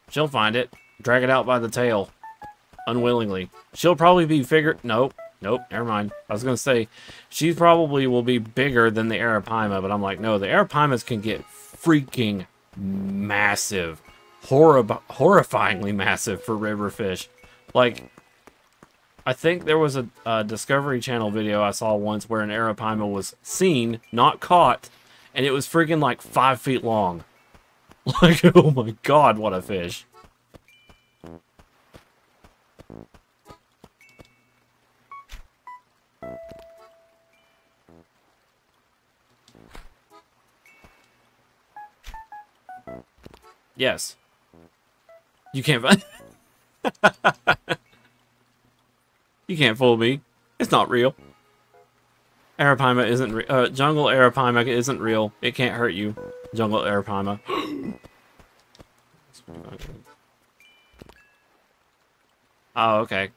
She'll find it. Drag it out by the tail. Unwillingly. She'll probably be Nope. Nope, never mind. I was going to say, she probably will be bigger than the Arapaima, but I'm like, no, the Arapaimas can get freaking massive. Horrifyingly massive for river fish. Like, I think there was a Discovery Channel video I saw once where an Arapaima was seen, not caught, and it was freaking like 5 feet long. Like, oh my god, what a fish. Yes. You can't find... You can't fool me. It's not real. Arapaima isn't real. Jungle Arapaima isn't real. It can't hurt you. Jungle Arapaima. Oh, okay.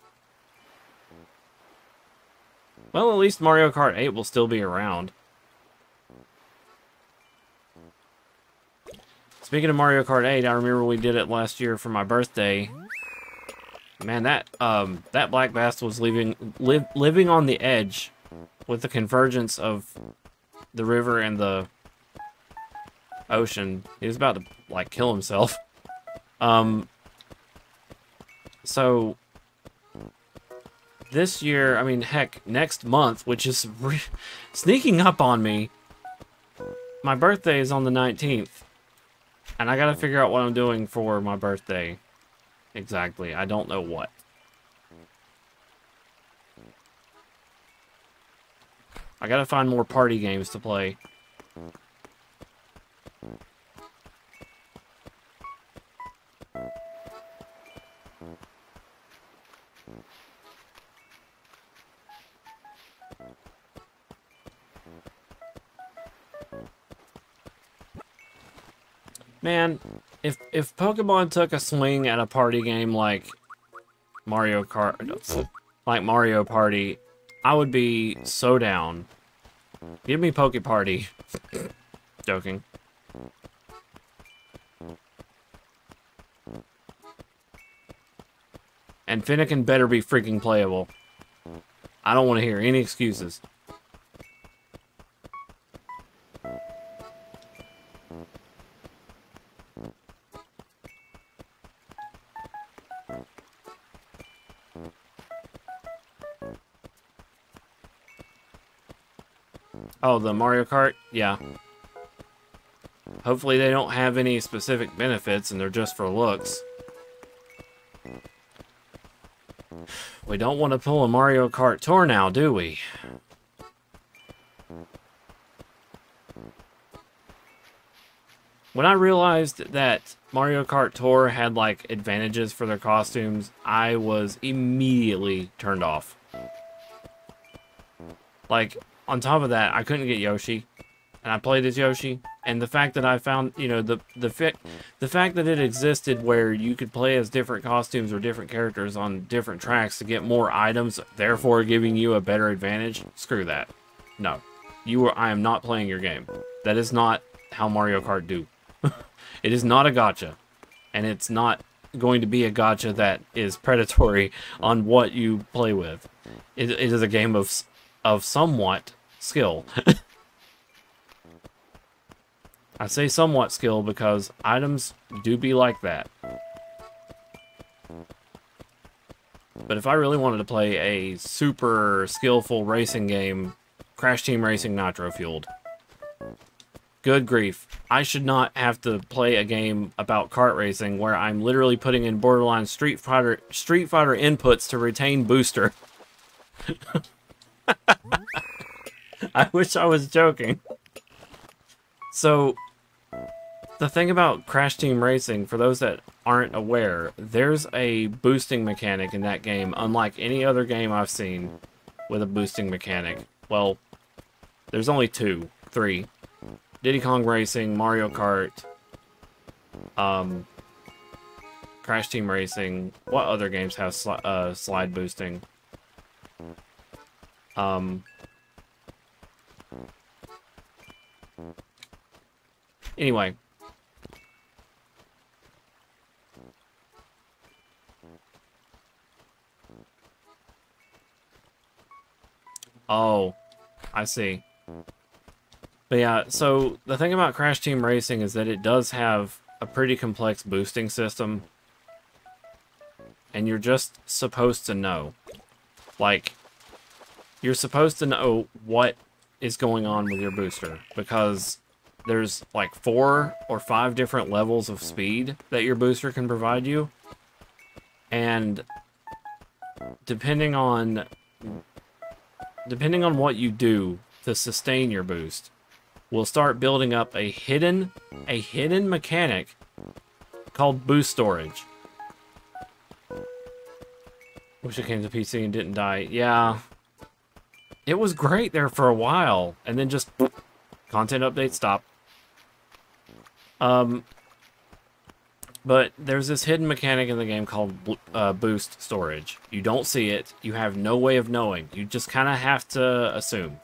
Well, at least Mario Kart 8 will still be around. Speaking of Mario Kart 8, I remember we did it last year for my birthday. Man, that black bass was living on the edge with the convergence of the river and the ocean. He was about to, like, kill himself. So this year, I mean, heck, next month, which is sneaking up on me, my birthday is on the 19th. And I gotta figure out what I'm doing for my birthday. Exactly. I don't know what. I gotta find more party games to play. Man, if Pokemon took a swing at a party game like Mario Kart, like Mario Party, I would be so down. Give me Poke Party. Joking. And Finnegan better be freaking playable. I don't want to hear any excuses. Oh, the Mario Kart? Yeah. Hopefully they don't have any specific benefits and they're just for looks. We don't want to pull a Mario Kart Tour now, do we? When I realized that Mario Kart Tour had, like, advantages for their costumes, I was immediately turned off. Like, on top of that, I couldn't get Yoshi, and I played as Yoshi, and the fact that I found, you know, the fact that it existed where you could play as different costumes or different characters on different tracks to get more items, therefore giving you a better advantage, screw that. No. I am not playing your game. That is not how Mario Kart do. It is not a gacha, and it's not going to be a gacha that is predatory on what you play with. It is a game of somewhat skill. I say somewhat skill because items do be like that. But if I really wanted to play a super skillful racing game, Crash Team Racing Nitro Fueled. Good grief. I should not have to play a game about kart racing where I'm literally putting in borderline Street Fighter inputs to retain booster. I wish I was joking. So, the thing about Crash Team Racing, for those that aren't aware, there's a boosting mechanic in that game, unlike any other game I've seen with a boosting mechanic. Well, there's only 2, 3. Diddy Kong Racing, Mario Kart, Crash Team Racing. What other games have slide boosting? Anyway. Oh, I see. But yeah, so the thing about Crash Team Racing is that it does have a pretty complex boosting system. And you're just supposed to know. Like, you're supposed to know what is going on with your booster. Because there's like 4 or 5 different levels of speed that your booster can provide you. And depending on what you do to sustain your boost, will start building up a hidden mechanic called boost storage. Wish it came to PC and didn't die. Yeah. It was great there for a while, and then just content update stop. But there's this hidden mechanic in the game called boost storage. You don't see it. You have no way of knowing. You just kind of have to assume.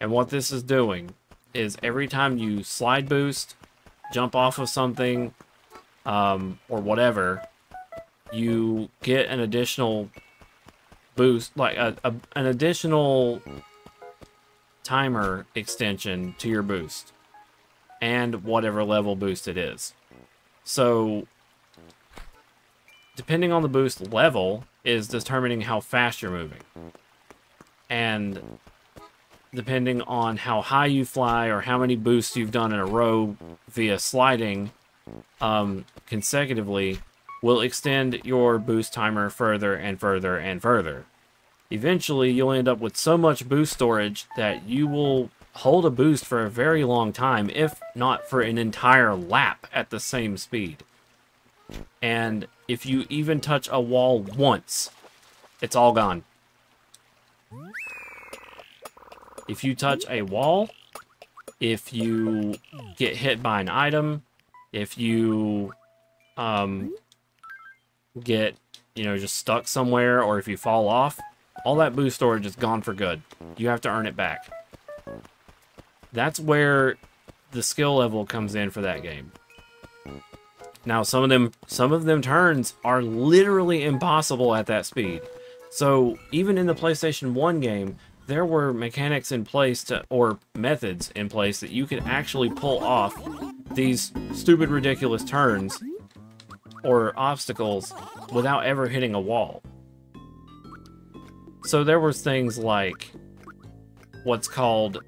And what this is doing is every time you slide boost, jump off of something, or whatever, you get an additional boost, like an additional timer extension to your boost. And whatever level boost it is. So, depending on the boost level, is determining how fast you're moving. And depending on how high you fly or how many boosts you've done in a row via sliding consecutively, will extend your boost timer further and further and further. Eventually, you'll end up with so much boost storage that you will hold a boost for a very long time, if not for an entire lap at the same speed. And if you even touch a wall once, it's all gone. If you touch a wall, if you get hit by an item, if you get, just stuck somewhere, or if you fall off, all that boost storage is gone for good. You have to earn it back. That's where the skill level comes in for that game. Now, some of them turns are literally impossible at that speed. So, even in the PlayStation 1 game, there were mechanics in place or methods in place that you could actually pull off these stupid, ridiculous turns or obstacles without ever hitting a wall. So there was things like what's called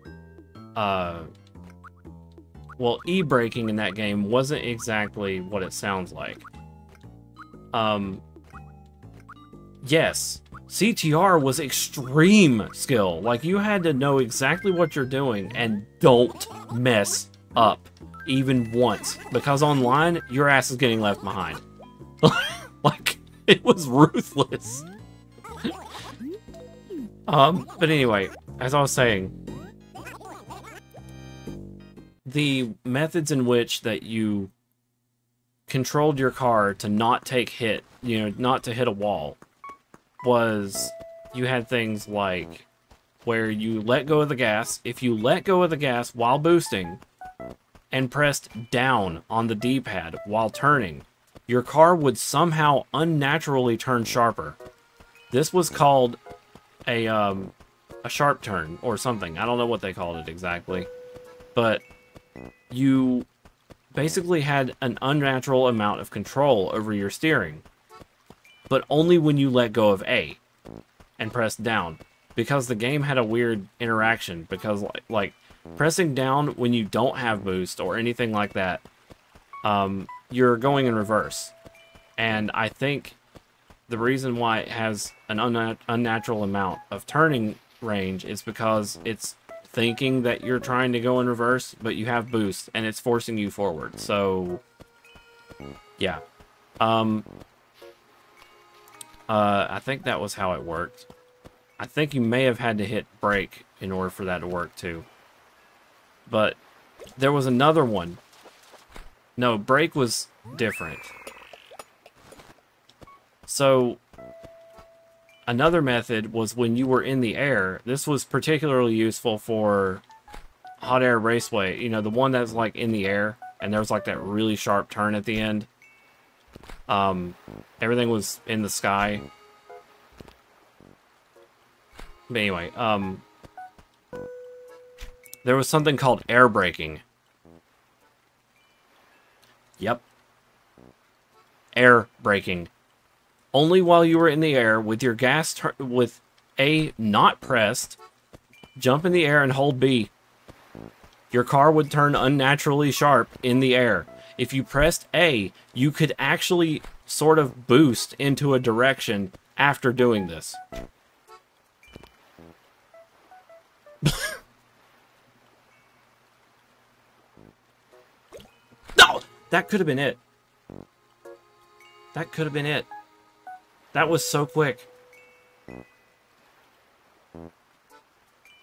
e-braking in that game wasn't exactly what it sounds like. Yes, CTR was extreme skill. Like, you had to know exactly what you're doing and don't mess up even once, because online your ass is getting left behind. Like, it was ruthless. But anyway, as I was saying, the methods in which that you controlled your car to not take hit, not to hit a wall, was you had things like where you let go of the gas. If you let go of the gas while boosting and pressed down on the D-pad while turning, your car would somehow unnaturally turn sharper. This was called a sharp turn or something. I don't know what they called it exactly, but you basically had an unnatural amount of control over your steering, but only when you let go of A and pressed down, because the game had a weird interaction, because like pressing down when you don't have boost or anything like that, you're going in reverse. And I think the reason why it has an unnatural amount of turning range is because it's thinking that you're trying to go in reverse, but you have boost, and it's forcing you forward. So, yeah. Um, I think that was how it worked. I think you may have had to hit brake in order for that to work too. But there was another one. No, brake was different. So another method was when you were in the air. This was particularly useful for Hot Air Raceway. You know, the one that's like in the air and there was like that really sharp turn at the end. Everything was in the sky. But anyway, there was something called air braking. Yep. Air braking. Only while you were in the air with your gas with A not pressed, jump in the air and hold B. Your car would turn unnaturally sharp in the air. If you pressed A, you could actually sort of boost into a direction after doing this. No! That could have been it. That could have been it. That was so quick.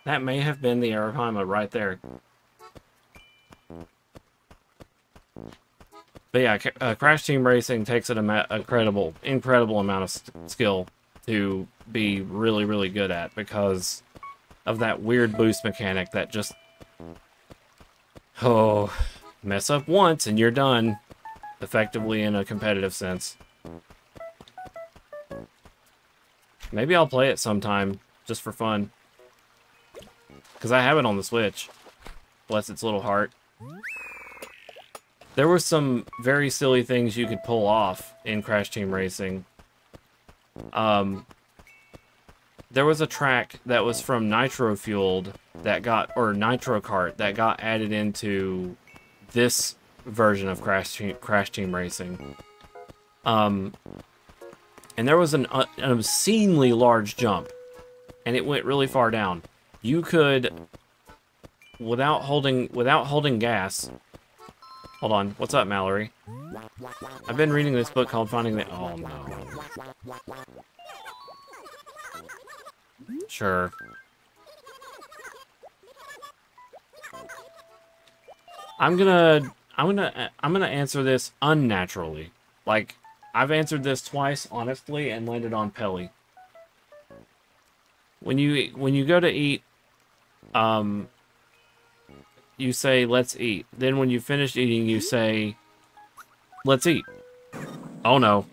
That may have been the Arapaima right there. But yeah, Crash Team Racing takes an incredible amount of skill to be really, really good at because of that weird boost mechanic that just... Oh, mess up once and you're done. Effectively in a competitive sense. Maybe I'll play it sometime, just for fun. Because I have it on the Switch. Bless its little heart. There were some very silly things you could pull off in Crash Team Racing. There was a track that was from Nitro Fueled that got, or Nitro Kart, that got added into this version of Crash Team Racing. And there was an obscenely large jump, and it went really far down. You could, without holding gas. Hold on, what's up, Mallory? I've been reading this book called Finding the... Oh no. Sure. I'm gonna answer this unnaturally. Like, I've answered this twice honestly and landed on Pelly. When you go to eat, you say let's eat. Then when you finish eating, you say let's eat. Oh no.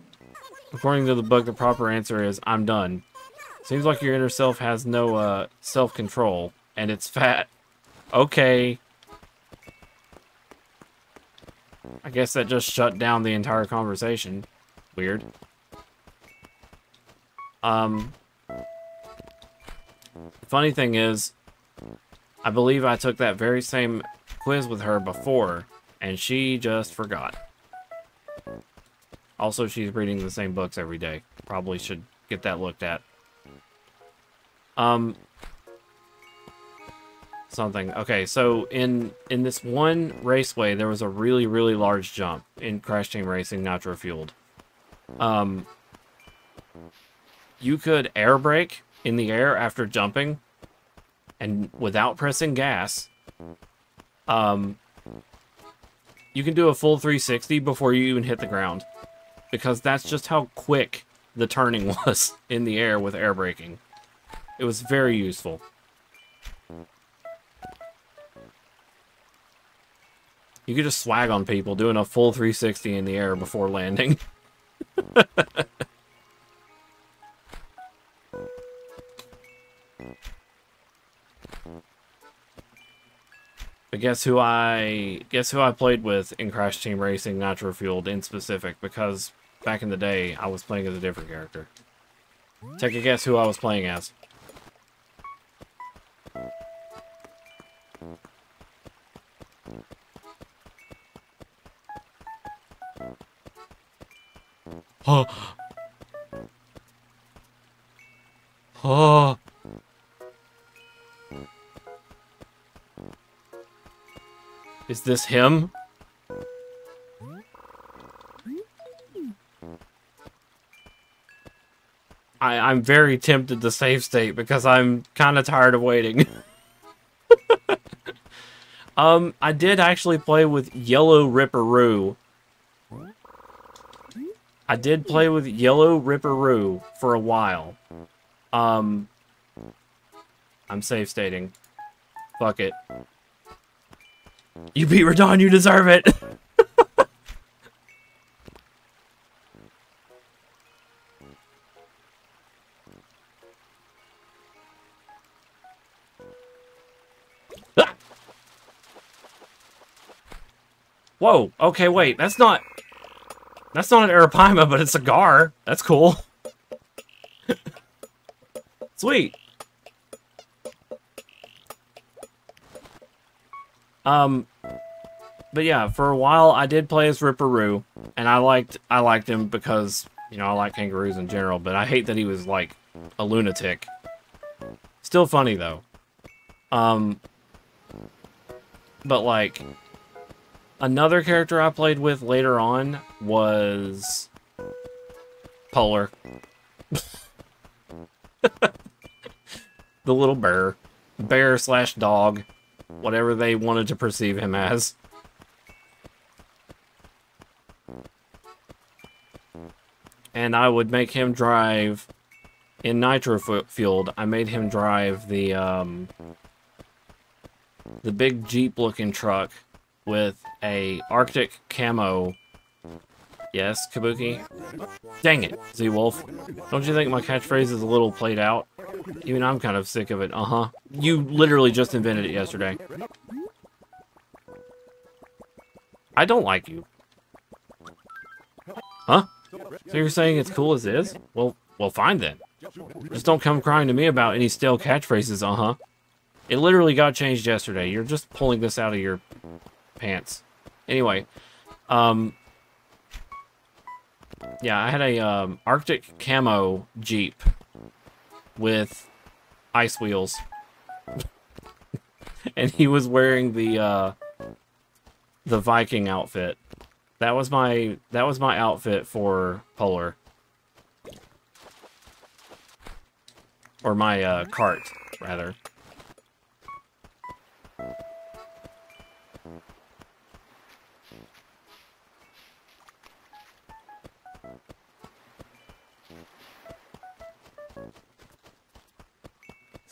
According to the book, the proper answer is I'm done. Seems like your inner self has no self-control and it's fat. Okay. I guess that just shut down the entire conversation. Weird. The funny thing is, I believe I took that very same quiz with her before, and she just forgot. Also, she's reading the same books every day. Probably should get that looked at. Something. Okay, so in this one raceway, there was a really, really large jump in Crash Team Racing Nitro Fueled. You could air brake in the air after jumping, and without pressing gas, you can do a full 360 before you even hit the ground, because that's just how quick the turning was in the air with air braking. It was very useful. You could just swag on people doing a full 360 in the air before landing. But guess who I played with in Crash Team Racing Nitro Fueled in specific, because back in the day I was playing as a different character. Take a guess who I was playing as. Oh. Oh. Is this him? I'm very tempted to save state because I'm kind of tired of waiting. I did actually play with Yellow Ripperoo. I did play with Yellow Ripperoo for a while. I'm save stating. Fuck it. You beat Radon, you deserve it! Ah! Whoa, okay, wait, that's not an Arapaima, but it's a Gar. That's cool. Sweet. But yeah, for a while I did play as Ripperoo, and I liked him because, you know, I like kangaroos in general, but I hate that he was like a lunatic. Still funny though. But like another character I played with later on was Polar. The little bear slash dog, whatever they wanted to perceive him as. And I would make him drive, in Nitro Fueled, I made him drive the big Jeep-looking truck with a Arctic camo. Yes, Kabuki? Dang it, Z-Wolf. Don't you think my catchphrase is a little played out? Even I'm kind of sick of it. Uh-huh. You literally just invented it yesterday. I don't like you. Huh? So you're saying it's cool as is? Well, fine then. Just don't come crying to me about any stale catchphrases, uh-huh. It literally got changed yesterday. You're just pulling this out of your pants. Anyway, yeah, I had a Arctic camo Jeep with ice wheels. And he was wearing the Viking outfit. That was my outfit for Polar. Or my cart, rather.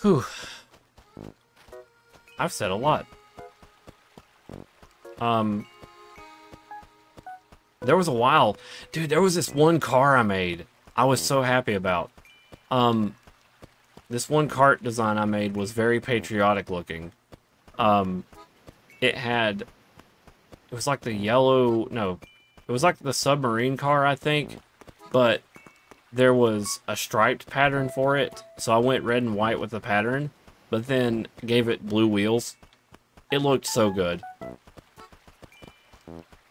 Whew. I've said a lot. There was a while, dude, there was this one car I made I was so happy about. This one cart design I made was very patriotic looking. It was like the yellow, no, it was like the submarine car, I think, but there was a striped pattern for it, so I went red and white with the pattern, but then gave it blue wheels. It looked so good.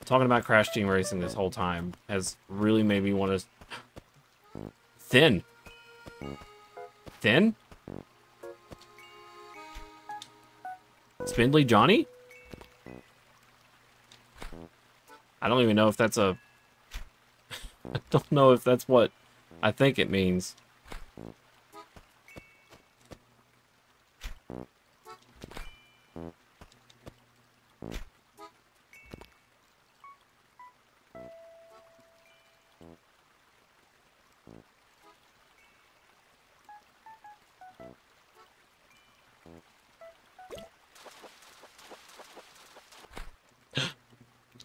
Talking about Crash Team Racing this whole time has really made me want to... Thin? Spindly Johnny? I don't even know if that's a... I don't know if that's what I think it means.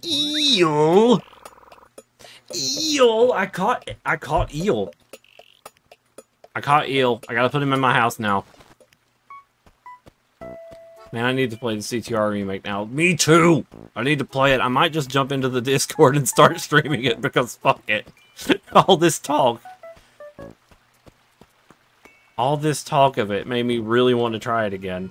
Eel! Eel! I caught eel. I caught eel. I gotta put him in my house now. Man, I need to play the CTR remake now. Me too! I need to play it. I might just jump into the Discord and start streaming it because fuck it. All this talk. All this talk of it made me really want to try it again.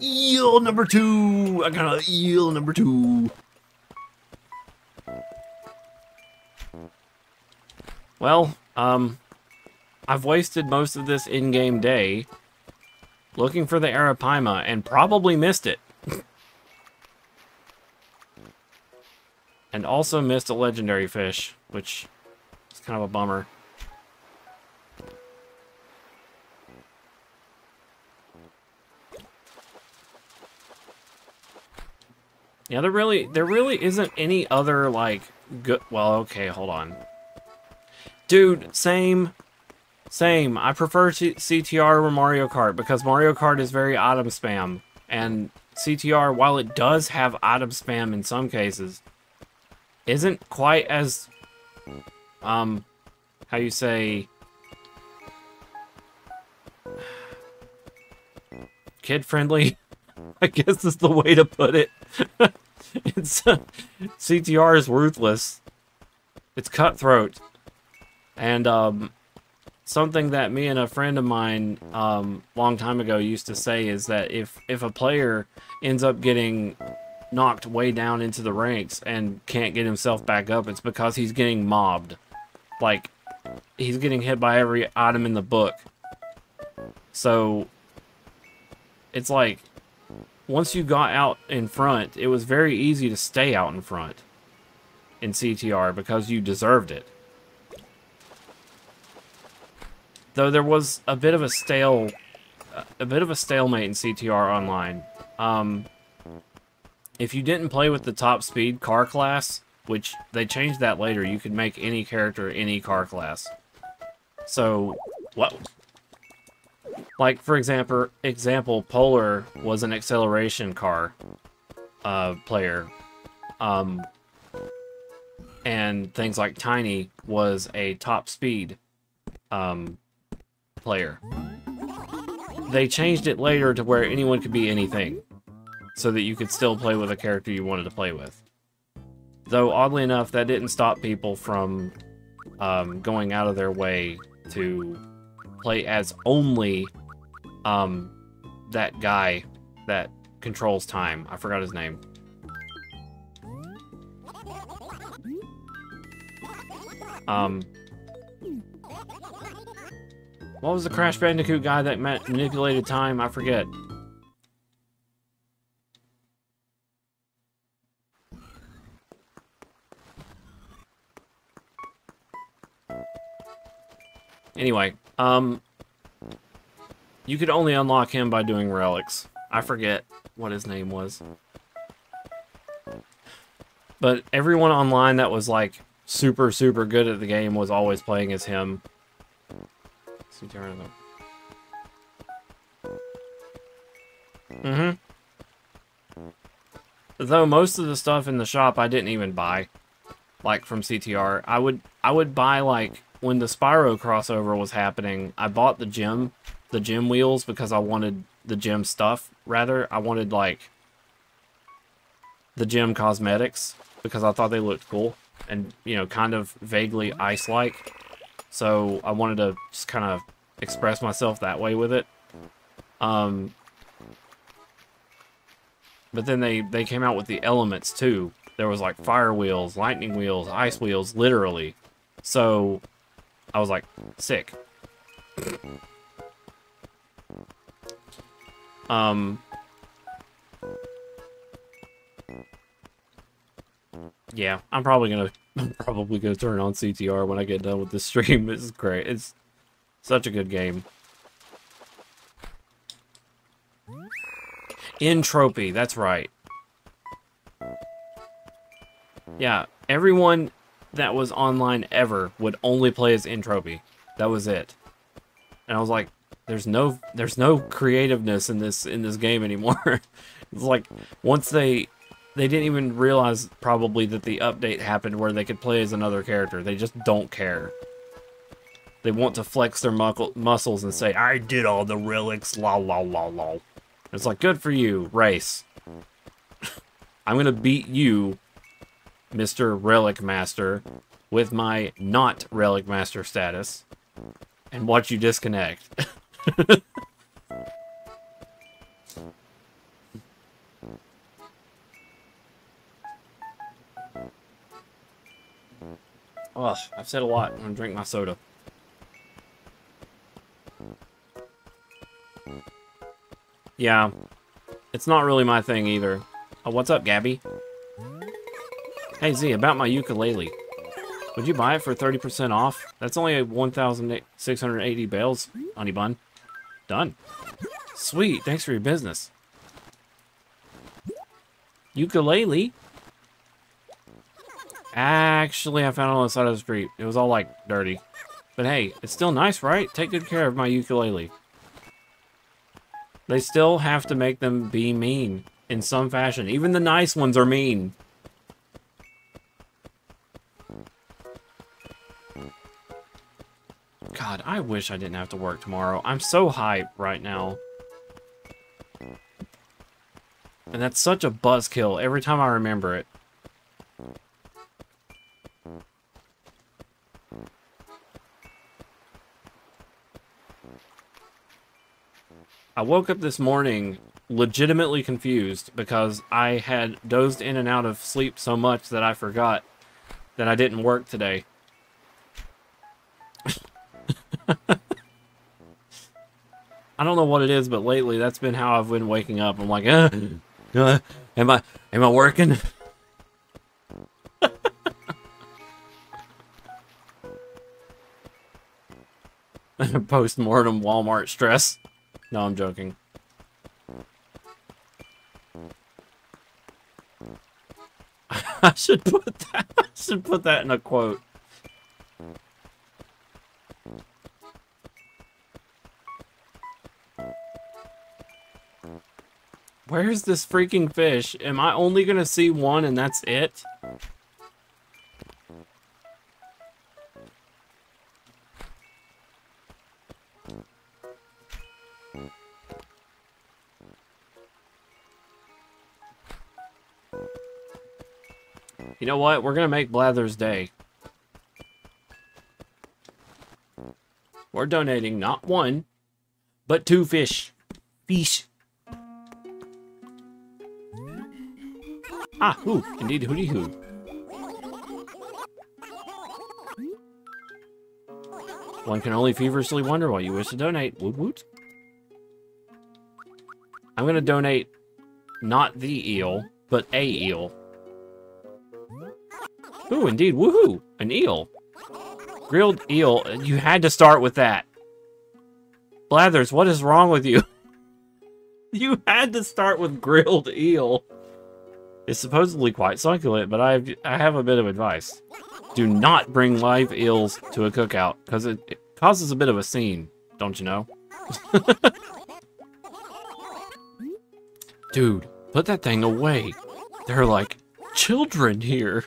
Eel number 2! I got an eel number 2. Well, I've wasted most of this in-game day looking for the Arapaima and probably missed it. And also missed a legendary fish, which is kind of a bummer. Yeah, there really isn't any other, like, good... Well, okay, hold on. Dude, same. I prefer CTR over Mario Kart because Mario Kart is very item spam. And CTR, while it does have item spam in some cases, isn't quite as, how you say, kid-friendly, I guess is the way to put it. It's, CTR is ruthless. It's cutthroat. And, something that me and a friend of mine, long time ago used to say is that if a player ends up getting knocked way down into the ranks and can't get himself back up, it's because he's getting mobbed. Like, he's getting hit by every item in the book. So, it's like, once you got out in front, it was very easy to stay out in front in CTR because you deserved it. Though there was a bit of a stalemate in CTR Online. If you didn't play with the top speed car class, which they changed that later, you could make any character any car class. So, what? Like, for example, Polar was an acceleration car player. And things like Tiny was a top speed player. They changed it later to where anyone could be anything, so that you could still play with a character you wanted to play with. Though, oddly enough, that didn't stop people from going out of their way to play as only that guy that controls time. I forgot his name. What was the Crash Bandicoot guy that manipulated time? I forget. Anyway, you could only unlock him by doing relics. I forget what his name was. But everyone online that was, like, super good at the game was always playing as him. Though most of the stuff in the shop I didn't even buy, like from CTR. I would buy, like, when the Spyro crossover was happening, I bought the gem wheels because I wanted the gem stuff. Rather, I wanted, like, the gem cosmetics because I thought they looked cool and, you know, kind of vaguely ice-like. So I wanted to just kind of express myself that way with it. But then they came out with the elements too. There was like fire wheels, lightning wheels, ice wheels, literally. So I was like, sick. Yeah, I'm probably gonna turn on CTR when I get done with this stream. This is great. It's such a good game. Entropy, that's right. Yeah, everyone that was online ever would only play as Entropy. That was it. And I was like, there's no creativeness in this game anymore. It's like once they didn't even realize probably that the update happened where they could play as another character. They just don't care. They want to flex their muscles and say, I did all the relics, lol lol lol lol. It's like, good for you, race. I'm gonna beat you, Mr. Relic Master, with my not Relic Master status, and watch you disconnect. Ugh, I've said a lot. I'm gonna drink my soda. Yeah, it's not really my thing either. Oh, what's up, Gabby? Hey Z, about my ukulele. Would you buy it for 30% off? That's only 1,680 bells, honey bun. Done. Sweet, thanks for your business. Ukulele? Actually, I found it on the side of the street. It was all, like, dirty. But hey, it's still nice, right? Take good care of my ukulele. They still have to make them be mean in some fashion. Even the nice ones are mean. God, I wish I didn't have to work tomorrow. I'm so hyped right now. And that's such a buzzkill every time I remember it. I woke up this morning legitimately confused because I had dozed in and out of sleep so much that I forgot that I didn't work today. I don't know what it is, but lately that's been how I've been waking up. I'm like, am I working? Post-mortem Walmart stress. No, I'm joking. I should put that in a quote. Where's this freaking fish? Am I only gonna see one and that's it? You know what? We're gonna make Blather's day. We're donating not one, but 2 fish. Fish. Ah, who? Indeed, hooty hoo. One can only feverishly wonder why you wish to donate. Woot woot. I'm gonna donate not the eel, but a eel. Ooh, indeed, woohoo! An eel. Grilled eel. You had to start with that. Blathers, what is wrong with you? You had to start with grilled eel. It's supposedly quite succulent, but I have a bit of advice. Do not bring live eels to a cookout, because it causes a bit of a scene, don't you know? Dude, put that thing away. There are, like, children here.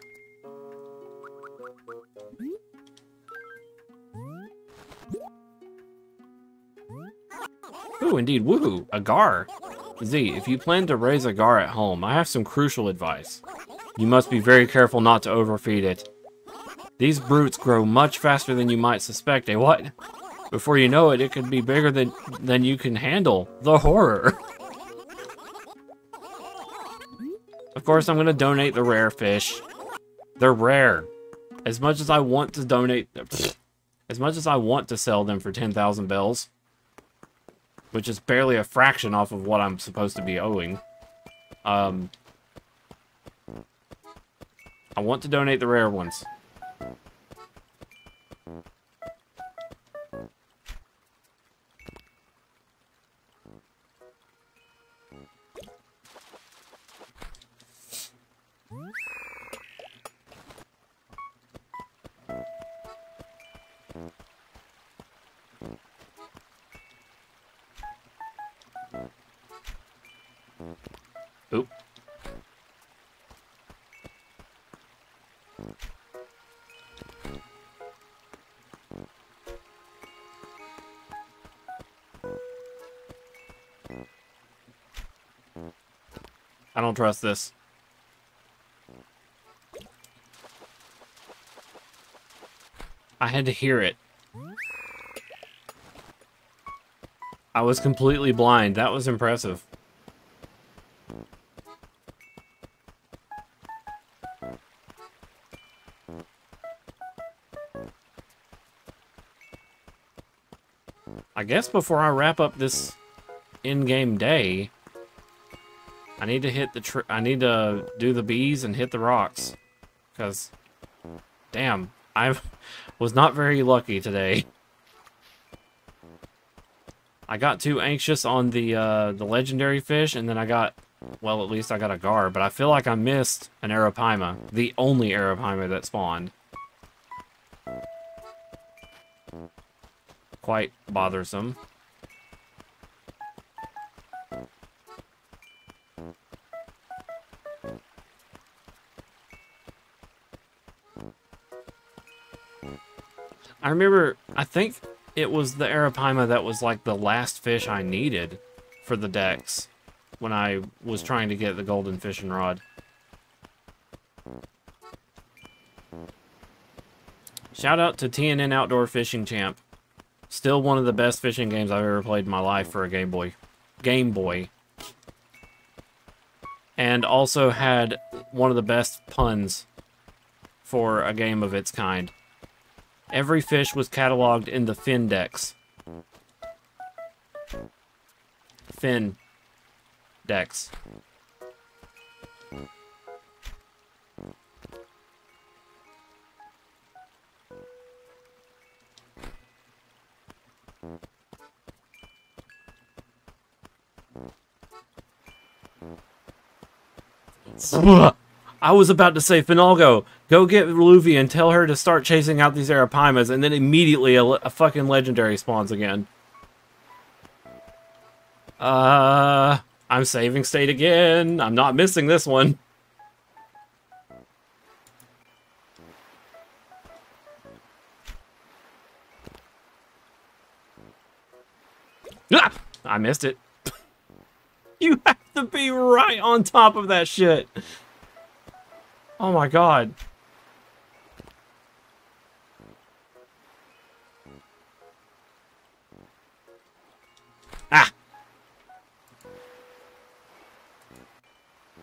Ooh, indeed, woohoo, a gar. Z, if you plan to raise a gar at home, I have some crucial advice. You must be very careful not to overfeed it. These brutes grow much faster than you might suspect, eh what? Before you know it, it could be bigger than you can handle. The horror. Of course, I'm gonna donate the rare fish. They're rare. As much as I want to donate, as much as I want to sell them for 10,000 bells, which is barely a fraction off of what I'm supposed to be owing. I want to donate the rare ones. Oop. I don't trust this. I had to hear it. I was completely blind. That was impressive. I guess before I wrap up this in-game day, I need to hit the I need to do the bees and hit the rocks. Because, damn, I was not very lucky today. I got too anxious on the legendary fish, and then I got, well, at least I got a gar, but I feel like I missed an Arapaima, the only Arapaima that spawned. Quite bothersome. I remember, I think it was the Arapaima that was like the last fish I needed for the decks when I was trying to get the golden fishing rod. Shout out to TNN Outdoor Fishing Champ. Still one of the best fishing games I've ever played in my life for a Game Boy. Game Boy. And also had one of the best puns for a game of its kind. Every fish was cataloged in the Findex. Findex. I was about to say, Finalgo, go get Luffy and tell her to start chasing out these Arapaimas, and then immediately a fucking legendary spawns again. I'm saving state again. I'm not missing this one. Ah! I missed it. You have to be right on top of that shit. Oh my god. Ah!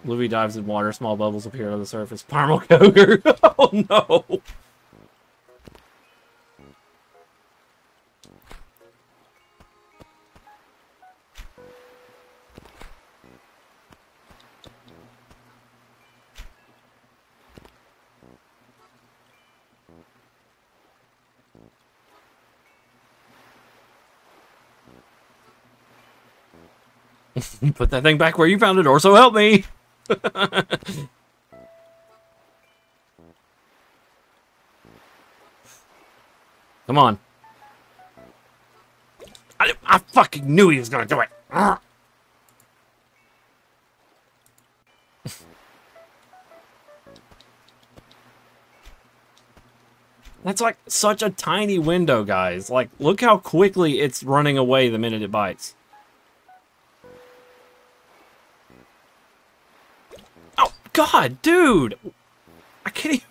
Luffy dives in water, small bubbles appear on the surface. Parmalcoger. Oh no! Put that thing back where you found it, or so help me! Come on. I fucking knew he was gonna do it! That's like such a tiny window, guys. Like, look how quickly it's running away the minute it bites. Oh, God, dude! I can't even...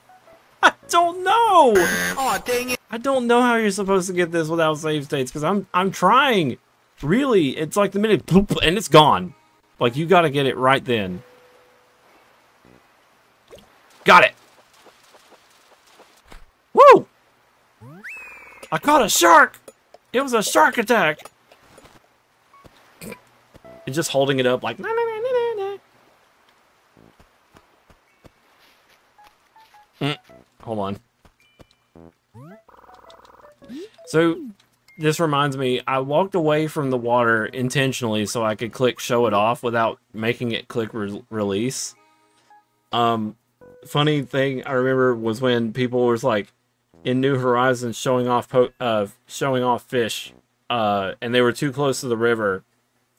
I don't know! Oh, dang it! I don't know how you're supposed to get this without save states, because I'm trying. Really, it's like the minute... Poop, and it's gone. Like, you gotta get it right then. Got it! Woo! I caught a shark! It was a shark attack! It's just holding it up like... Nah, nah, nah, nah, nah. Hold on. So, this reminds me, I walked away from the water intentionally so I could click show it off without making it click release. Funny thing I remember was when people was like, in New Horizons showing off fish, and they were too close to the river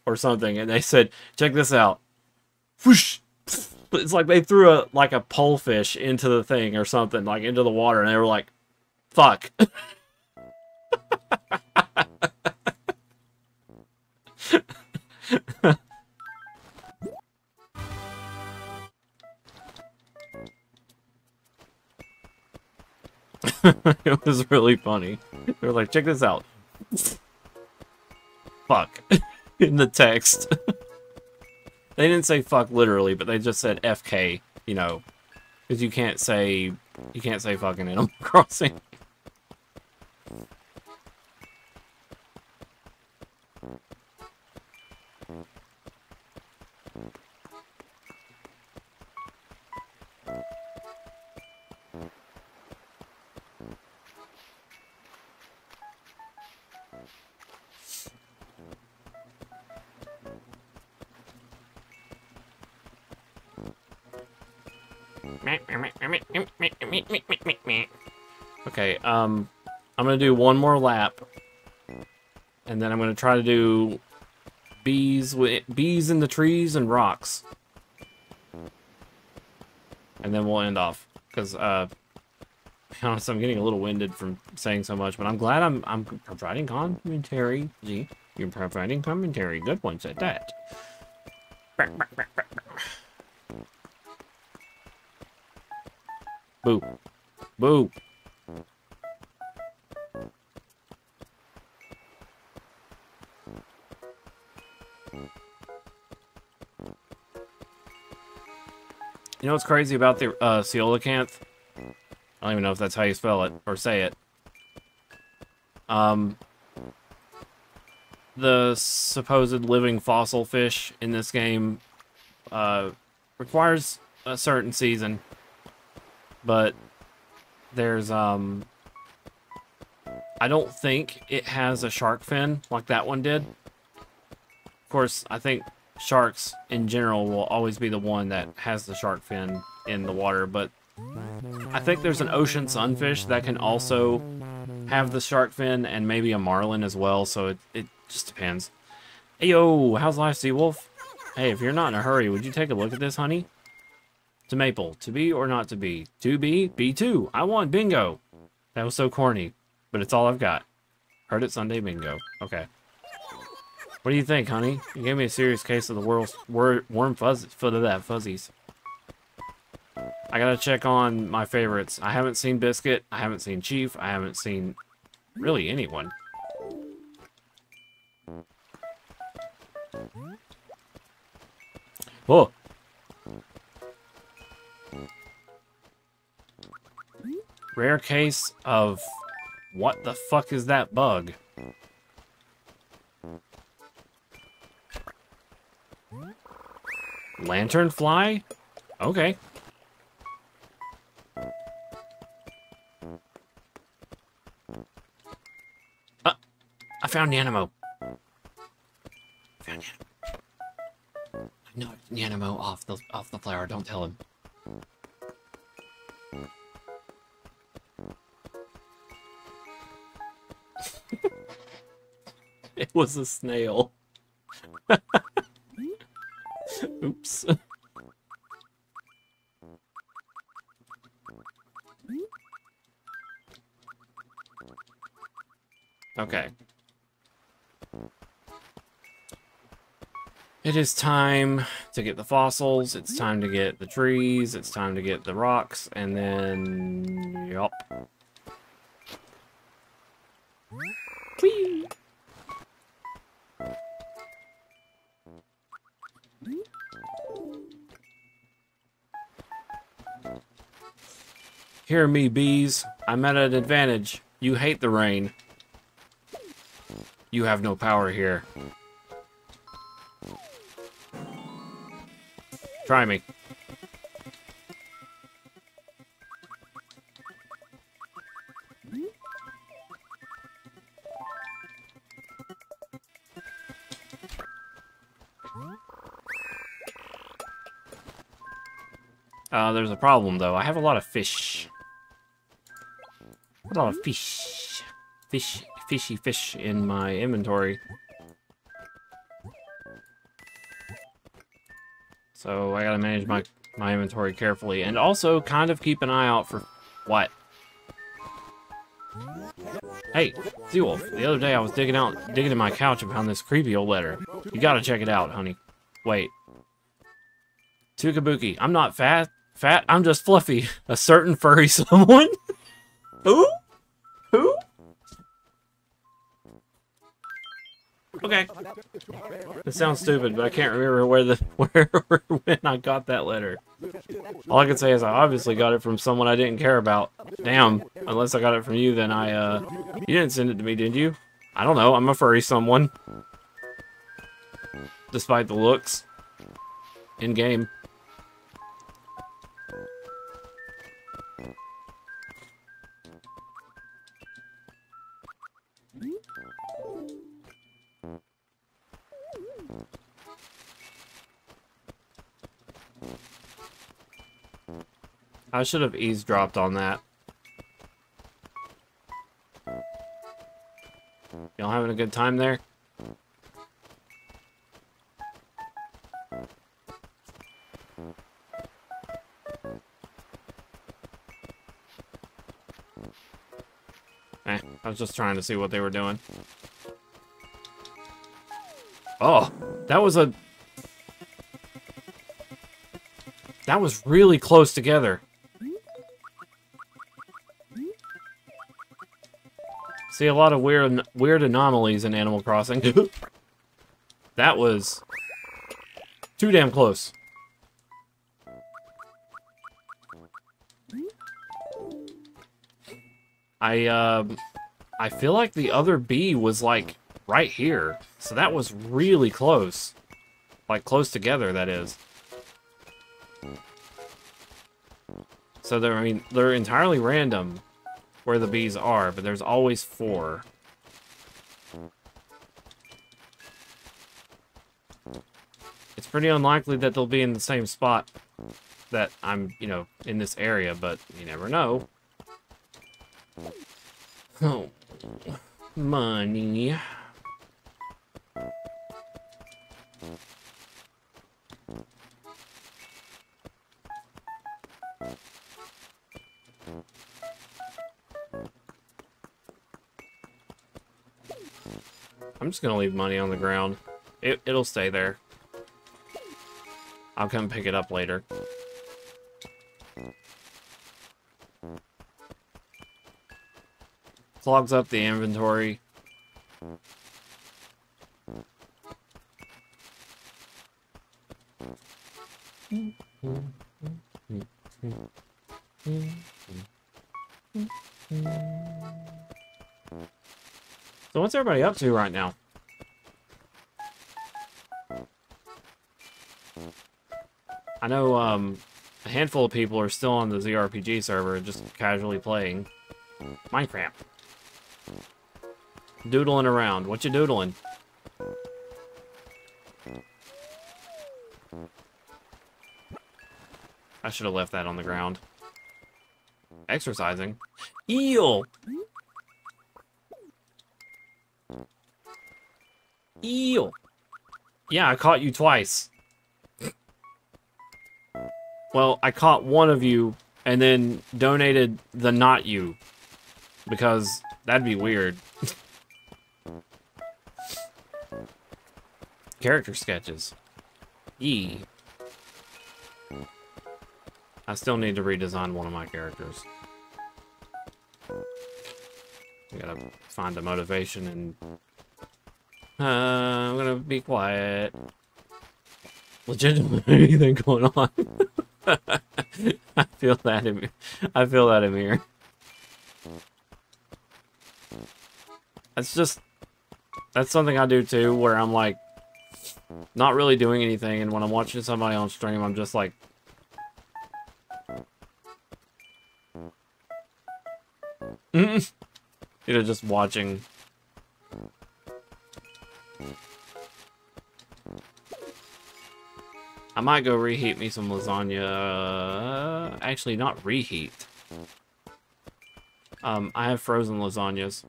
or something, and they said, check this out. Whoosh! It's like they threw a pole fish into the thing or something, like into the water, and they were like, fuck. It was really funny. They were like, check this out. Fuck. In the text. They didn't say fuck literally, but they just said FK, you know. Because you can't say fucking in Animal Crossing. Okay, I'm gonna do one more lap, and then I'm gonna try to do bees in the trees and rocks, and then we'll end off. Because, to be honest, I'm getting a little winded from saying so much, but I'm glad I'm providing commentary. G, you're providing commentary. Good ones at that. Boo. Boo. You know what's crazy about the coelacanth? I don't even know if that's how you spell it or say it. The supposed living fossil fish in this game requires a certain season, but there's I don't think it has a shark fin like that one did. Of course, I think sharks in general will always be the one that has the shark fin in the water, but I think there's an ocean sunfish that can also have the shark fin, and maybe a marlin as well, so it just depends. Hey yo, how's life, Seawolf? Hey, if you're not in a hurry, would you take a look at this, honey? To Maple, to be or not to be? To be, B2. I won, bingo. That was so corny, but it's all I've got. Heard it Sunday, bingo. Okay. What do you think, honey? You gave me a serious case of the world's worm fuzzies. I gotta check on my favorites. I haven't seen Biscuit. I haven't seen Chief. I haven't seen really anyone. Whoa. Rare case of what the fuck is that bug? Lanternfly? Okay. I found Yanimo. No, Yanimo off the flower. Don't tell him. It was a snail. Oops. Okay. It is time to get the fossils, it's time to get the trees, it's time to get the rocks, and then... yup. Whee! Hear me, bees. I'm at an advantage. You hate the rain. You have no power here. Try me. There's a problem, though. I have a lot of fish. A lot of fish. Fishy fish in my inventory. So I gotta manage my inventory carefully. And also kind of keep an eye out for... what? Hey, Seawolf, the other day I was digging in my couch and found this creepy old letter. You gotta check it out, honey. Wait. To Kabuki, I'm not fat, I'm just fluffy. A certain furry someone? Who? Who? Okay. It sounds stupid, but I can't remember where when I got that letter. All I can say is I obviously got it from someone I didn't care about. Damn. Unless I got it from you, then you didn't send it to me, did you? I don't know. I'm a furry someone. Despite the looks. In game. I should have eavesdropped on that. Y'all having a good time there? I was just trying to see what they were doing. Oh, that was really close together. See a lot of weird anomalies in Animal Crossing. That was too damn close. I feel like the other bee was like right here. So that was really close. Like close together, that is. So they're entirely random where the bees are, but there's always 4. It's pretty unlikely that they'll be in the same spot that I'm, you know, in this area, but you never know. Oh, money. I'm just gonna leave money on the ground. It'll stay there. I'll come pick it up later. Clogs up the inventory. So what's everybody up to right now? I know a handful of people are still on the ZRPG server just casually playing Minecraft. Doodling around. What you doodling? I should have left that on the ground. Exercising. Eel! Eel! Yeah, I caught you twice. Well, I caught one of you and then donated the not you. Because that'd be weird. Character sketches. E. I still need to redesign one of my characters. I gotta find the motivation and... I'm gonna be quiet. Legitimately, anything going on? I feel that in here. That's something I do too, where I'm like, not really doing anything, and when I'm watching somebody on stream, I'm just like, you know, just watching. I might go reheat me some lasagna. Actually, not reheat. I have frozen lasagnas.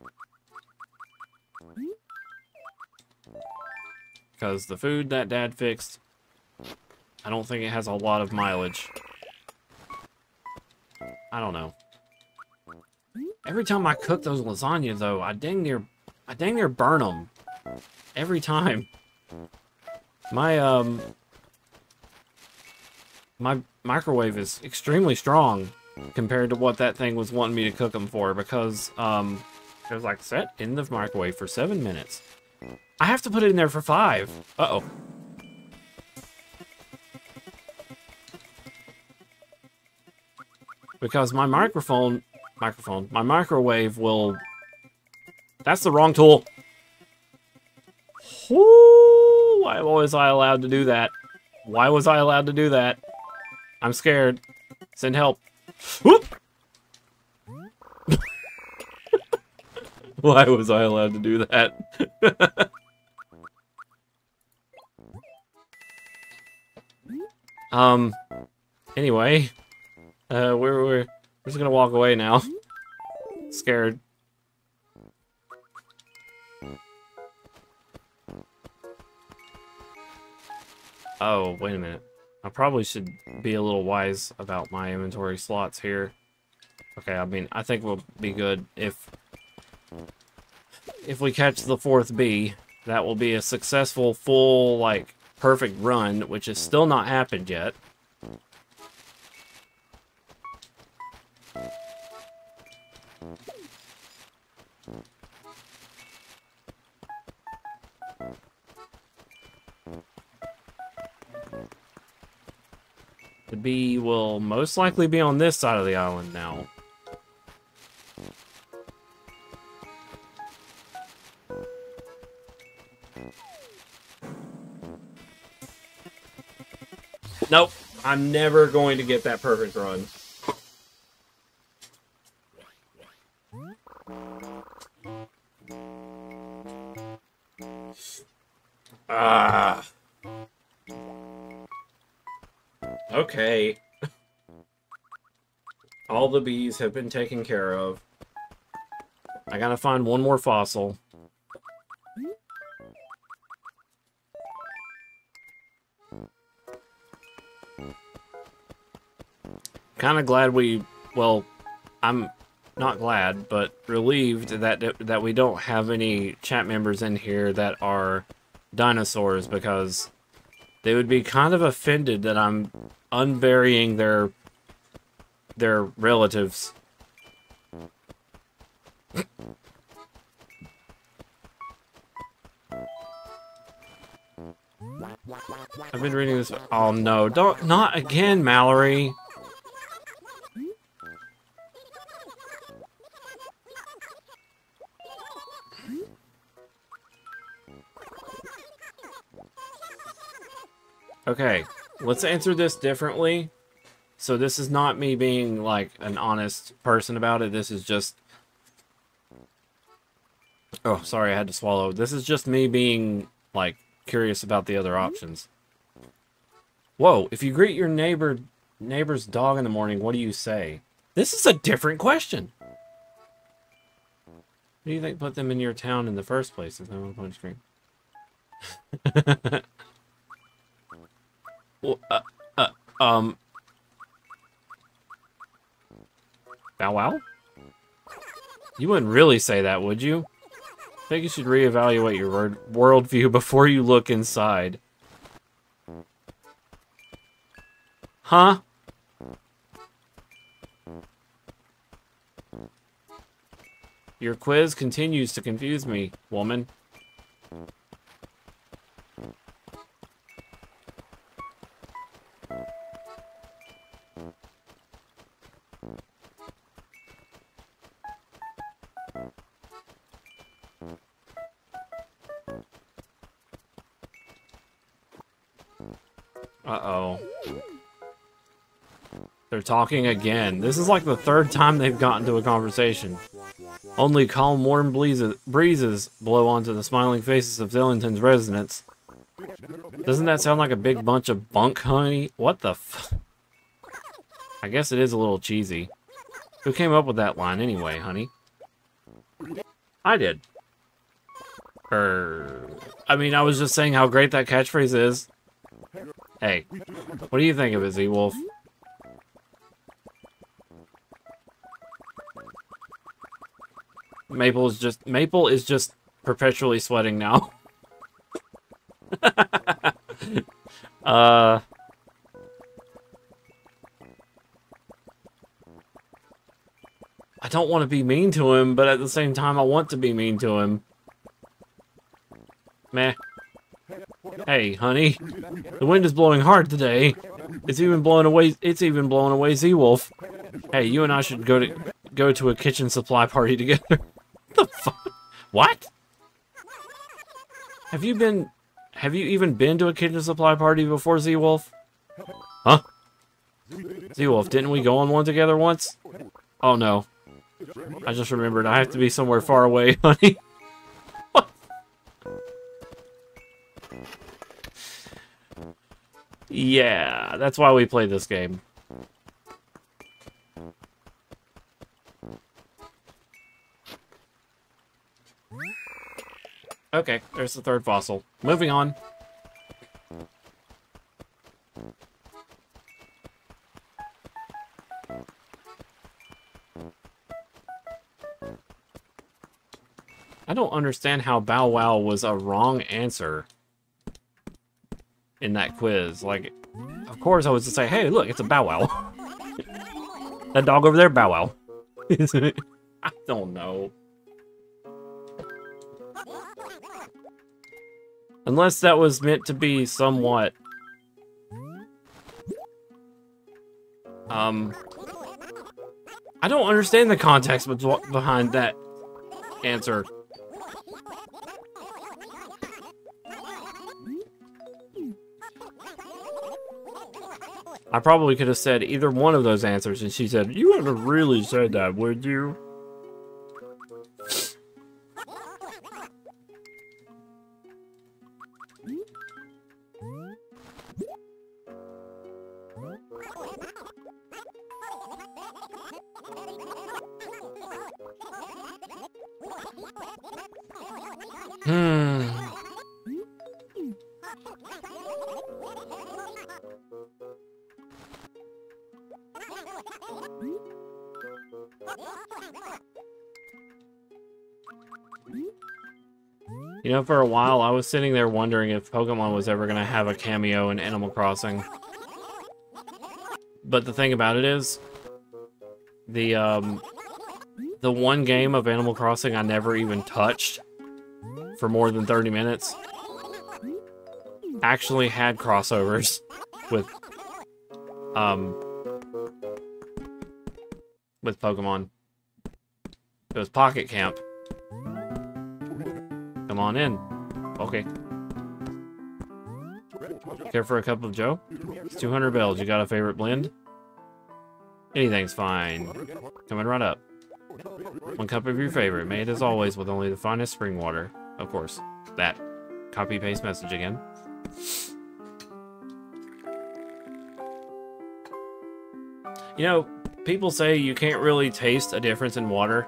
Because the food that Dad fixed, I don't think it has a lot of mileage. I don't know. Every time I cook those lasagnas, though, I dang near burn them. Every time. My microwave is extremely strong compared to what that thing was wanting me to cook them for, because it was like, set in the microwave for 7 minutes. I have to put it in there for 5. Uh-oh. Because my my microwave will... That's the wrong tool. Whoo! Why was I allowed to do that? Why was I allowed to do that? I'm scared. Send help. Whoop! Why was I allowed to do that? Anyway, We're just gonna walk away now. Scared. Oh, wait a minute. I probably should be a little wise about my inventory slots here. Okay, I mean, I think we'll be good if we catch the 4th bee. That will be a successful, full, like, perfect run, which has still not happened yet. The bee will most likely be on this side of the island now. Nope, I'm never going to get that perfect run. Ah. Okay. All the bees have been taken care of. I gotta find one more fossil. Kind of glad we, well, I'm not glad, but relieved that we don't have any chat members in here that are dinosaurs, because they would be kind of offended that I'm unburying their relatives. I've been reading this. Oh no, not again, Mallory. Okay, let's answer this differently. So this is not me being like an honest person about it. This is just... Oh, sorry, I had to swallow. This is just me being like curious about the other options. Whoa, if you greet your neighbor's dog in the morning, what do you say? This is a different question. What do you think put them in your town in the first place? There's no one punch screen. Well, Bow Wow? You wouldn't really say that, would you? I think you should reevaluate your worldview before you look inside. Huh? Your quiz continues to confuse me, woman. Uh-oh. They're talking again. This is like the 3rd time they've gotten to a conversation. Only calm, warm breezes blow onto the smiling faces of Zillington's residents. Doesn't that sound like a big bunch of bunk, honey? What the f... I guess it is a little cheesy. Who came up with that line anyway, honey? I did. I mean, I was just saying how great that catchphrase is. Hey, what do you think of it, Z-Wolf? Maple is just perpetually sweating now. I don't want to be mean to him, but at the same time I want to be mean to him. Meh. Hey, honey. The wind is blowing hard today. It's even blowing away Z-Wolf. Hey, you and I should go to a kitchen supply party together. The fuck? What? Have you even been to a kitchen supply party before, Z-Wolf? Huh? Z-Wolf, didn't we go on one together once? Oh no. I just remembered I have to be somewhere far away, honey. What? Yeah, that's why we play this game. Okay, there's the third fossil. Moving on. I don't understand how Bow Wow was a wrong answer in that quiz. Like, of course I was to say, hey, look, it's a Bow Wow. That dog over there, Bow Wow. I don't know. Unless that was meant to be somewhat... I don't understand the context behind that answer. I probably could have said either one of those answers, and she said, "You wouldn't have really said that, would you?" You know, for a while, I was sitting there wondering if Pokemon was ever going to have a cameo in Animal Crossing. But the thing about it is, the one game of Animal Crossing I never even touched for more than 30 minutes actually had crossovers with Pokemon. It was Pocket Camp. Come on in. Okay. Care for a cup of Joe? It's 200 bells. You got a favorite blend? Anything's fine. Coming right up. One cup of your favorite, made as always with only the finest spring water. Of course. That. Copy-paste message again. You know, people say you can't really taste a difference in water.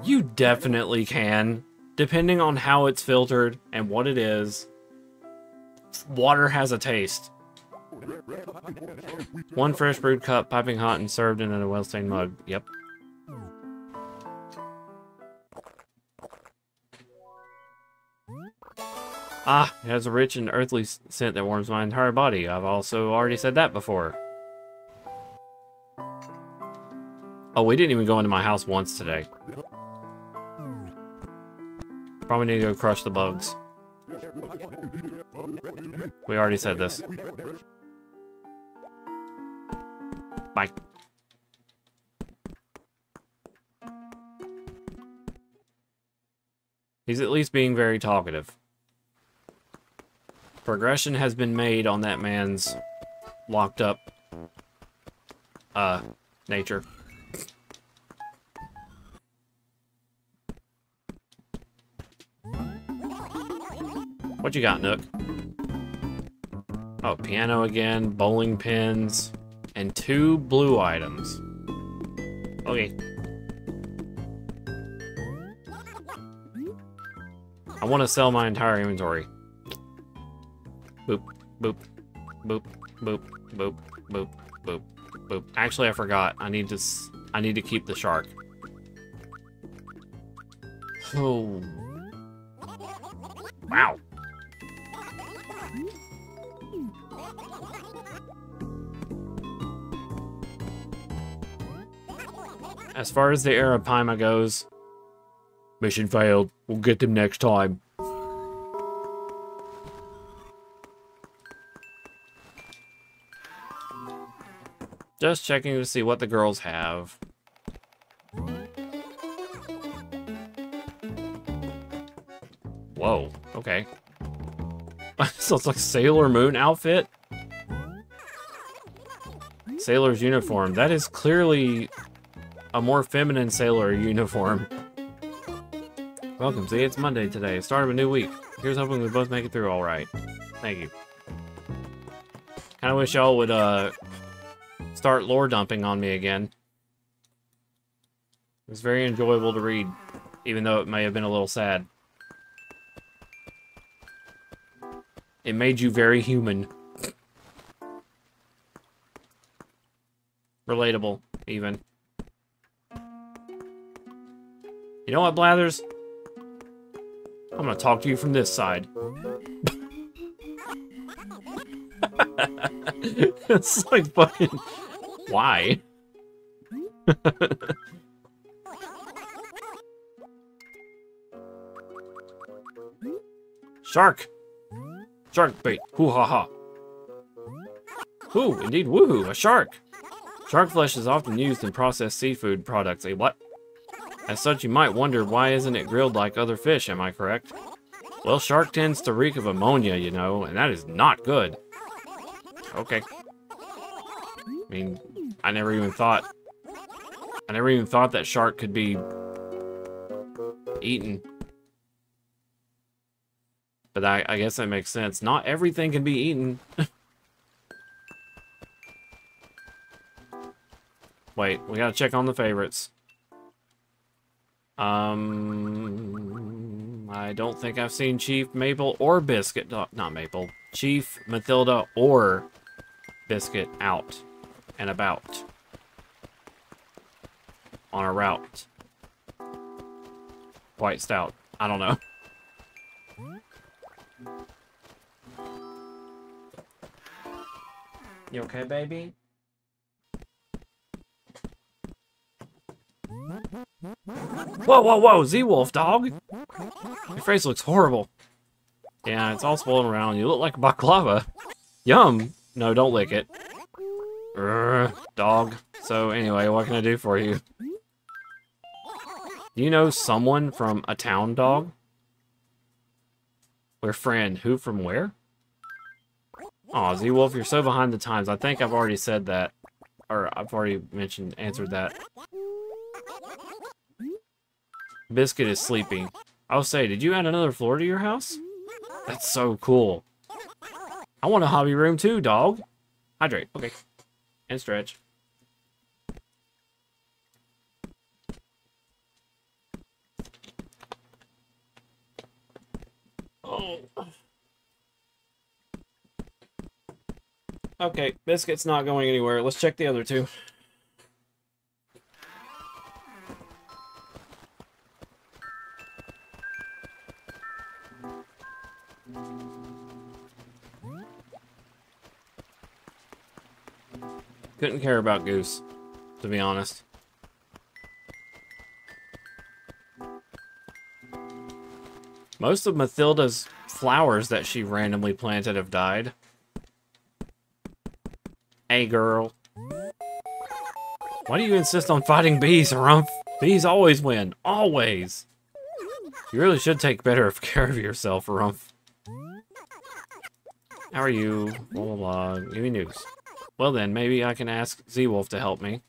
You definitely can. Depending on how it's filtered and what it is, water has a taste. One fresh brewed cup, piping hot and served in a well-stained mug. Yep. Ah, it has a rich and earthly scent that warms my entire body. I've also already said that before. Oh, we didn't even go into my house once today. Probably need to go crush the bugs. We already said this. Bye. He's at least being very talkative. Progression has been made on that man's locked up nature. What you got, Nook? Oh, piano again, bowling pins, and 2 blue items. Okay. I want to sell my entire inventory. Boop, boop, boop, boop, boop, boop, boop, boop. Actually, I forgot. I need to keep the shark. Oh. Wow. As far as the Arapaima goes, mission failed. We'll get them next time. Just checking to see what the girls have. Whoa, okay. So it's like Sailor Moon outfit? Sailor's uniform. That is clearly a more feminine sailor uniform. Welcome, see, it's Monday today, start of a new week. Here's hoping we both make it through alright. Thank you. Kinda wish y'all would, start lore dumping on me again. It was very enjoyable to read, even though it may have been a little sad. It made you very human. Relatable, even. You know what, Blathers? I'm gonna talk to you from this side. It's like fucking... Why? Shark! Shark bait. Hoo ha ha. Ooh, indeed, woohoo, a shark! Shark flesh is often used in processed seafood products. A what? As such, you might wonder, why isn't it grilled like other fish, am I correct? Well, shark tends to reek of ammonia, you know, and that is not good. Okay. I mean, I never even thought that shark could be eaten. But I guess that makes sense. Not everything can be eaten. Wait, we gotta check on the favorites. I don't think I've seen Chief Maple or Biscuit. Not Maple. Chief Mathilda or Biscuit out and about. On a route. White Stout. I don't know. You okay, baby? Whoa, whoa, whoa! Z-Wolf, dog! Your face looks horrible. Yeah, it's all swollen around. You look like baklava. Yum! No, don't lick it. Dog. So, anyway, what can I do for you? Do you know someone from a town, dog? We're friend. Who from where? Aw, Z-Wolf, you're so behind the times. I think I've already said that. Or, I've already answered that. Biscuit is sleeping. I'll say, did you add another floor to your house? That's so cool. I want a hobby room too, dog. Hydrate. Okay. And stretch. Oh. Okay, Biscuit's not going anywhere. Let's check the other two. Couldn't care about Goose, to be honest. Most of Mathilda's flowers that she randomly planted have died. Hey, girl. Why do you insist on fighting bees, Harumph? Bees always win. Always. You really should take better care of yourself, Harumph. How are you? Blah, blah, blah. Give me news. Well then, maybe I can ask Z-Wolf to help me.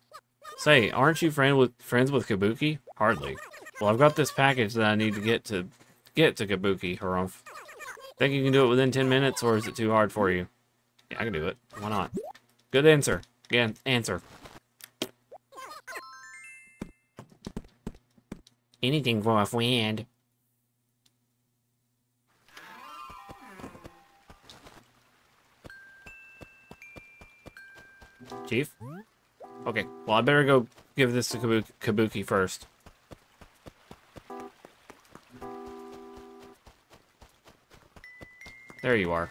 Say, aren't you friends with Kabuki? Hardly. Well, I've got this package that I need to get to Kabuki, Harumph. Think you can do it within 10 minutes, or is it too hard for you? Yeah, I can do it. Why not? Good answer. Again, answer. Anything for a friend. Chief? Okay, well, I better go give this to Kabuki first. There you are.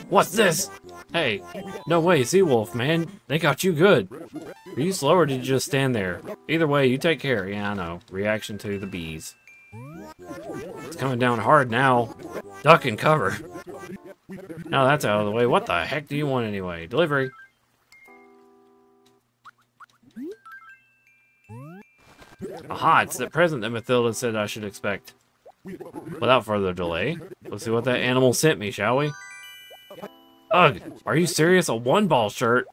What's this? Hey, no way, Z-Wolf, man. They got you good. Were you slow or did you just stand there? Either way, you take care. Yeah, I know. Reaction to the bees. It's coming down hard now. Duck and cover. Now that's out of the way. What the heck do you want anyway? Delivery. Aha, it's the present that Mathilda said I should expect. Without further delay, let's see what that animal sent me, shall we? Ugh, are you serious? A one-ball shirt?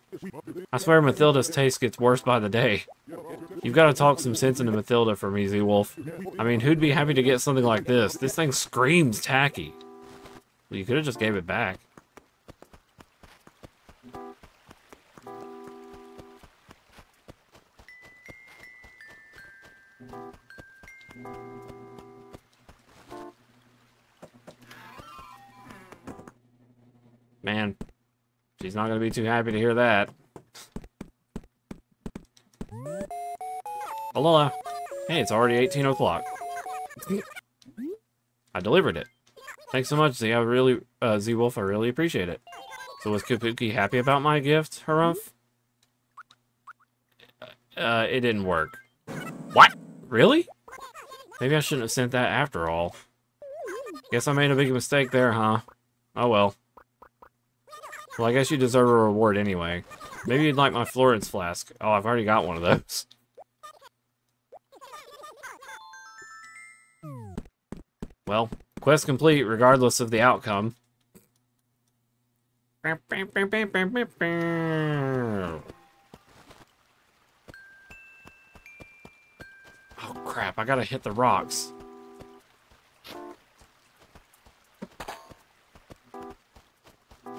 I swear Mathilda's taste gets worse by the day. You've got to talk some sense into Mathilda for me, Z-Wolf. I mean, who'd be happy to get something like this? This thing screams tacky. Well, you could have just gave it back. Man, she's not going to be too happy to hear that. Alola. Hey, it's already 18 o'clock. I delivered it. Thanks so much, Z. Z-Wolf, I really appreciate it. So was Kabuki happy about my gift, Harumph? It didn't work. What? Really? Maybe I shouldn't have sent that after all. Guess I made a big mistake there, huh? Oh well. Well, I guess you deserve a reward anyway. Maybe you'd like my Florence flask. Oh, I've already got one of those. Well, quest complete regardless of the outcome. Oh crap, I gotta hit the rocks.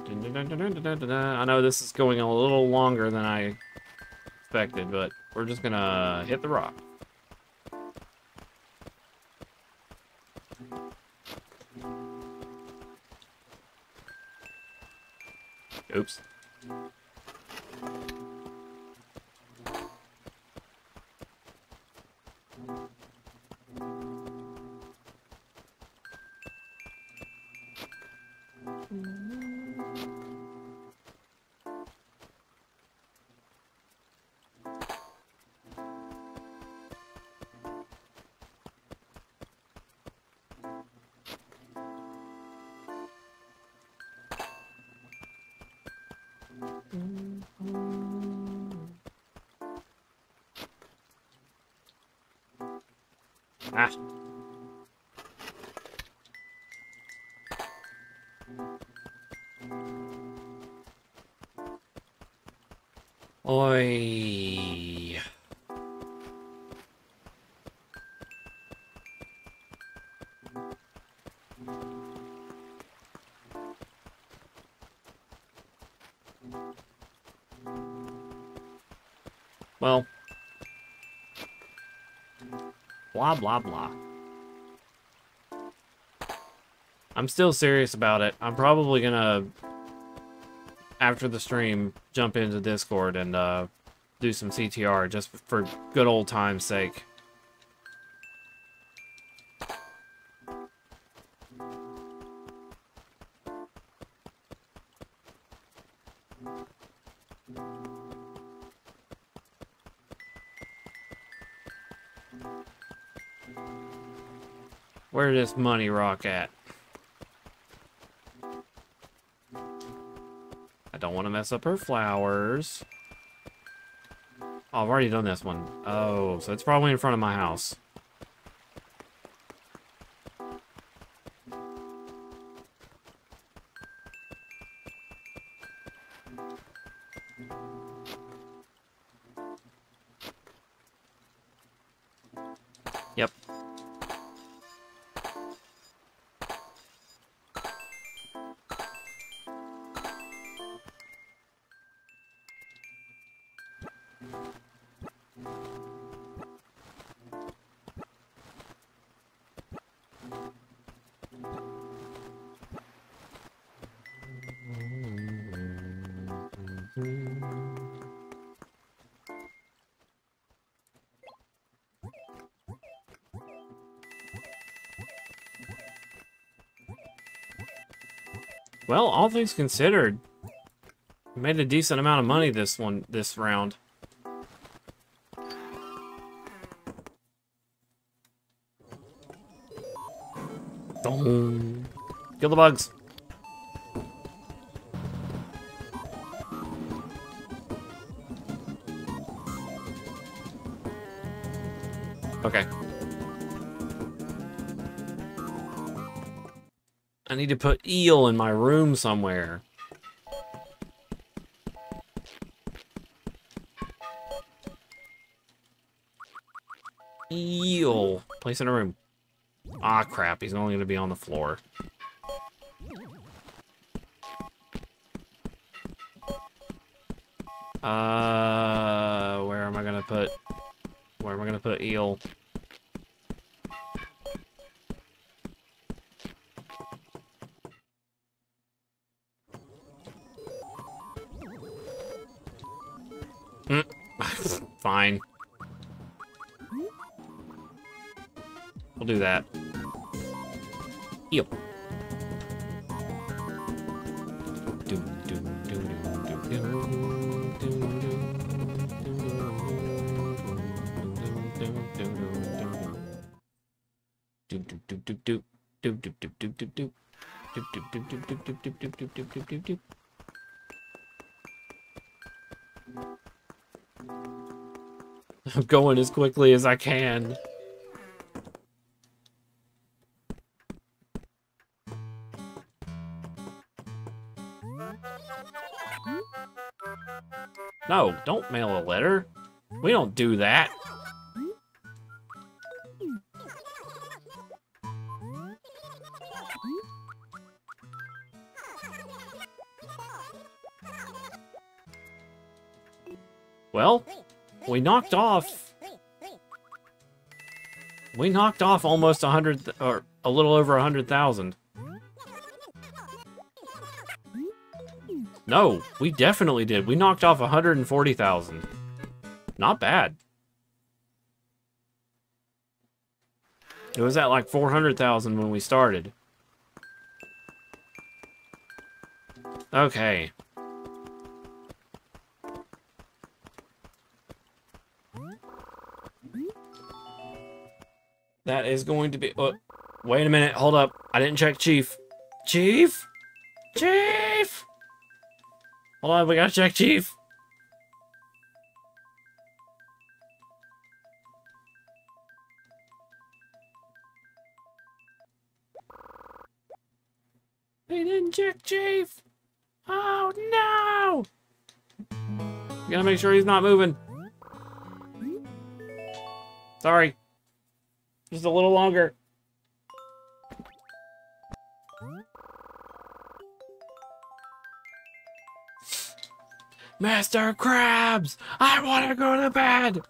I know this is going a little longer than I expected, but we're just gonna hit the rock. Oops. Ah. Oi. Well. Blah, blah, blah. I'm still serious about it. I'm probably gonna, after the stream, jump into Discord and do some CTR just for good old time's sake. Where this money rock at? I don't want to mess up her flowers. Oh, I've already done this one. Oh, so it's probably in front of my house. Yep. Well, all things considered, made a decent amount of money this round. Boom. Kill the bugs. Okay. I need to put eel in my room somewhere. Eel. Place in a room. Ah, crap. He's only going to be on the floor. Where am I going to put eel? Fine. We'll do that. Yep. I'm going as quickly as I can. No, don't mail a letter. We don't do that. Well, we knocked off almost 100, or a little over 100,000. No, we definitely did. We knocked off 140,000. Not bad. It was at like 400,000 when we started. Okay. That is going to be... Oh, wait a minute. Hold up. I didn't check Chief. Chief? Chief? Hold on. We gotta check Chief. They didn't check Chief. Oh, no. We gotta make sure he's not moving. Sorry. Just a little longer. Master Krabs! I want to go to bed!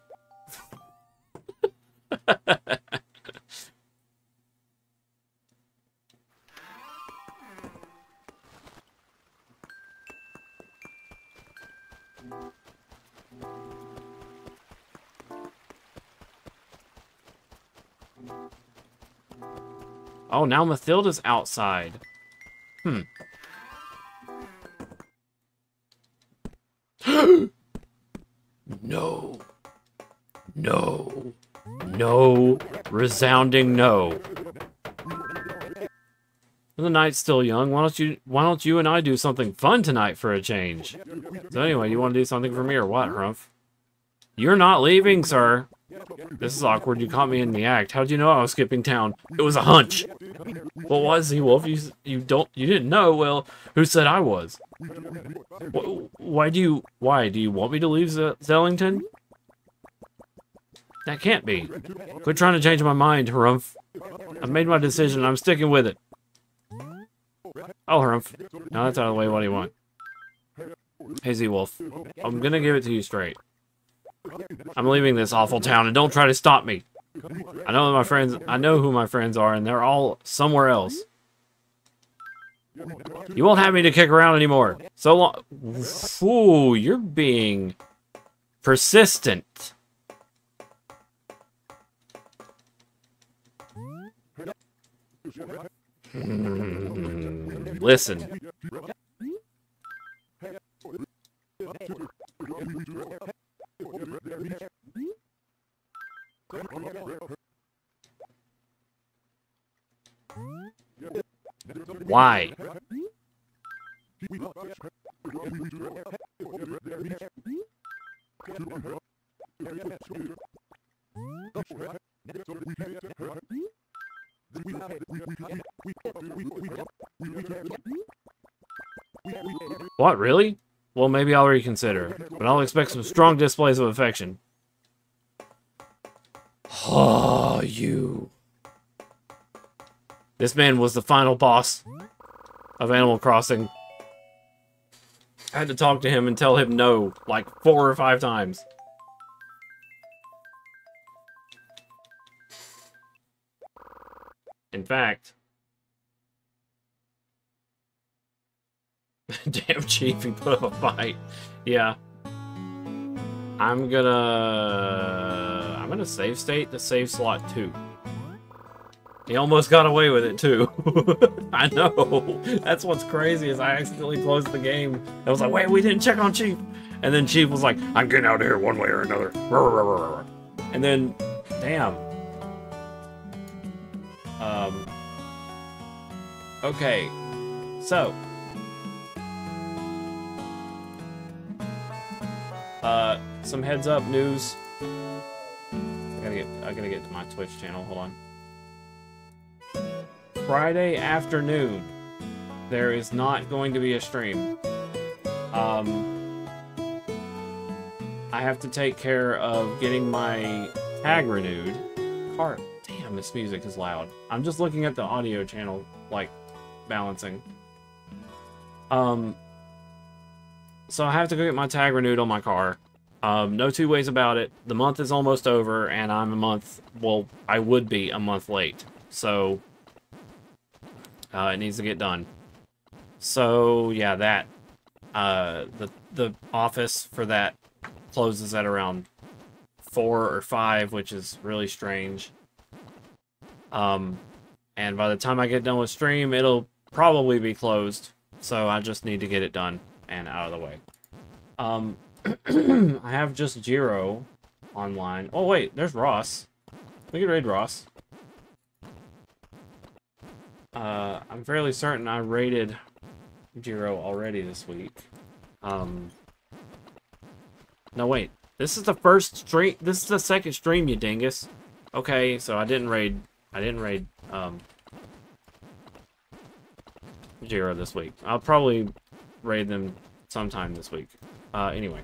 Oh, now Mathilda's outside. No. No. No. Resounding no. The night's still young. Why don't you and I do something fun tonight for a change? So anyway, you want to do something for me or what, Humph? You're not leaving, sir. This is awkward. You caught me in the act. How'd you know I was skipping town? It was a hunch. What was he, Wolf? You didn't know. Well, who said I was? Why do you want me to leave Zellington? That can't be. Quit trying to change my mind, Harumph. I've made my decision and I'm sticking with it. Oh, Harumph. Now that's out of the way. What do you want? Hey, Z-Wolf. I'm gonna give it to you straight. I'm leaving this awful town and don't try to stop me. I know who my friends are and they're all somewhere else. You won't have me to kick around anymore. So long. Ooh, you're being persistent. Listen. Why? What, really? Well, maybe I'll reconsider, but I'll expect some strong displays of affection. Oh, you. This man was the final boss of Animal Crossing. I had to talk to him and tell him no, like 4 or 5 times. In fact... Damn, Chief, he put up a fight. Yeah. I'm gonna save state to save slot 2. He almost got away with it too. I know. That's what's crazy is I accidentally closed the game. I was like, wait, we didn't check on Chief. And then Chief was like, I'm getting out of here one way or another. And then, damn. Okay. So. Some heads up news. I gotta get to my Twitch channel. Hold on. Friday afternoon, there is not going to be a stream. I have to take care of getting my tag renewed. Damn, this music is loud. I'm just looking at the audio channel, like, balancing. So I have to go get my tag renewed on my car. No two ways about it. The month is almost over, and I'm a month, well, I would be a month late. So, it needs to get done. So, yeah, that, the office for that closes at around 4 or 5, which is really strange. And by the time I get done with stream, it'll probably be closed. So I just need to get it done and out of the way. I have just Jiro online. Oh, wait, there's Ross. We can raid Ross. I'm fairly certain I raided Jiro already this week. No, wait. This is the first stream. This is the second stream, you dingus. Okay, so I didn't raid Jiro this week. I'll probably raid them sometime this week. Anyway.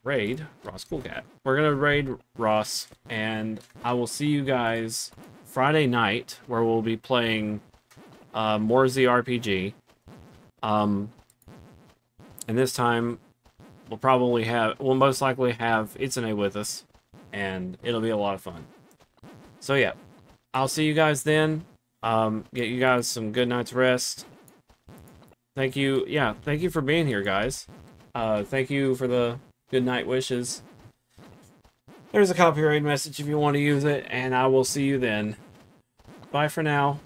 Raid Ross Coolcat. We're gonna raid Ross, and I will see you guys Friday night, where we'll be playing more ZRPG. And this time we'll most likely have Itsune with us, and it'll be a lot of fun. So yeah, I'll see you guys then. Get you guys some good night's rest. Thank you. Yeah, thank you for being here, guys. Thank you for the good night wishes. There's a copyright message if you want to use it, and I will see you then. Bye for now.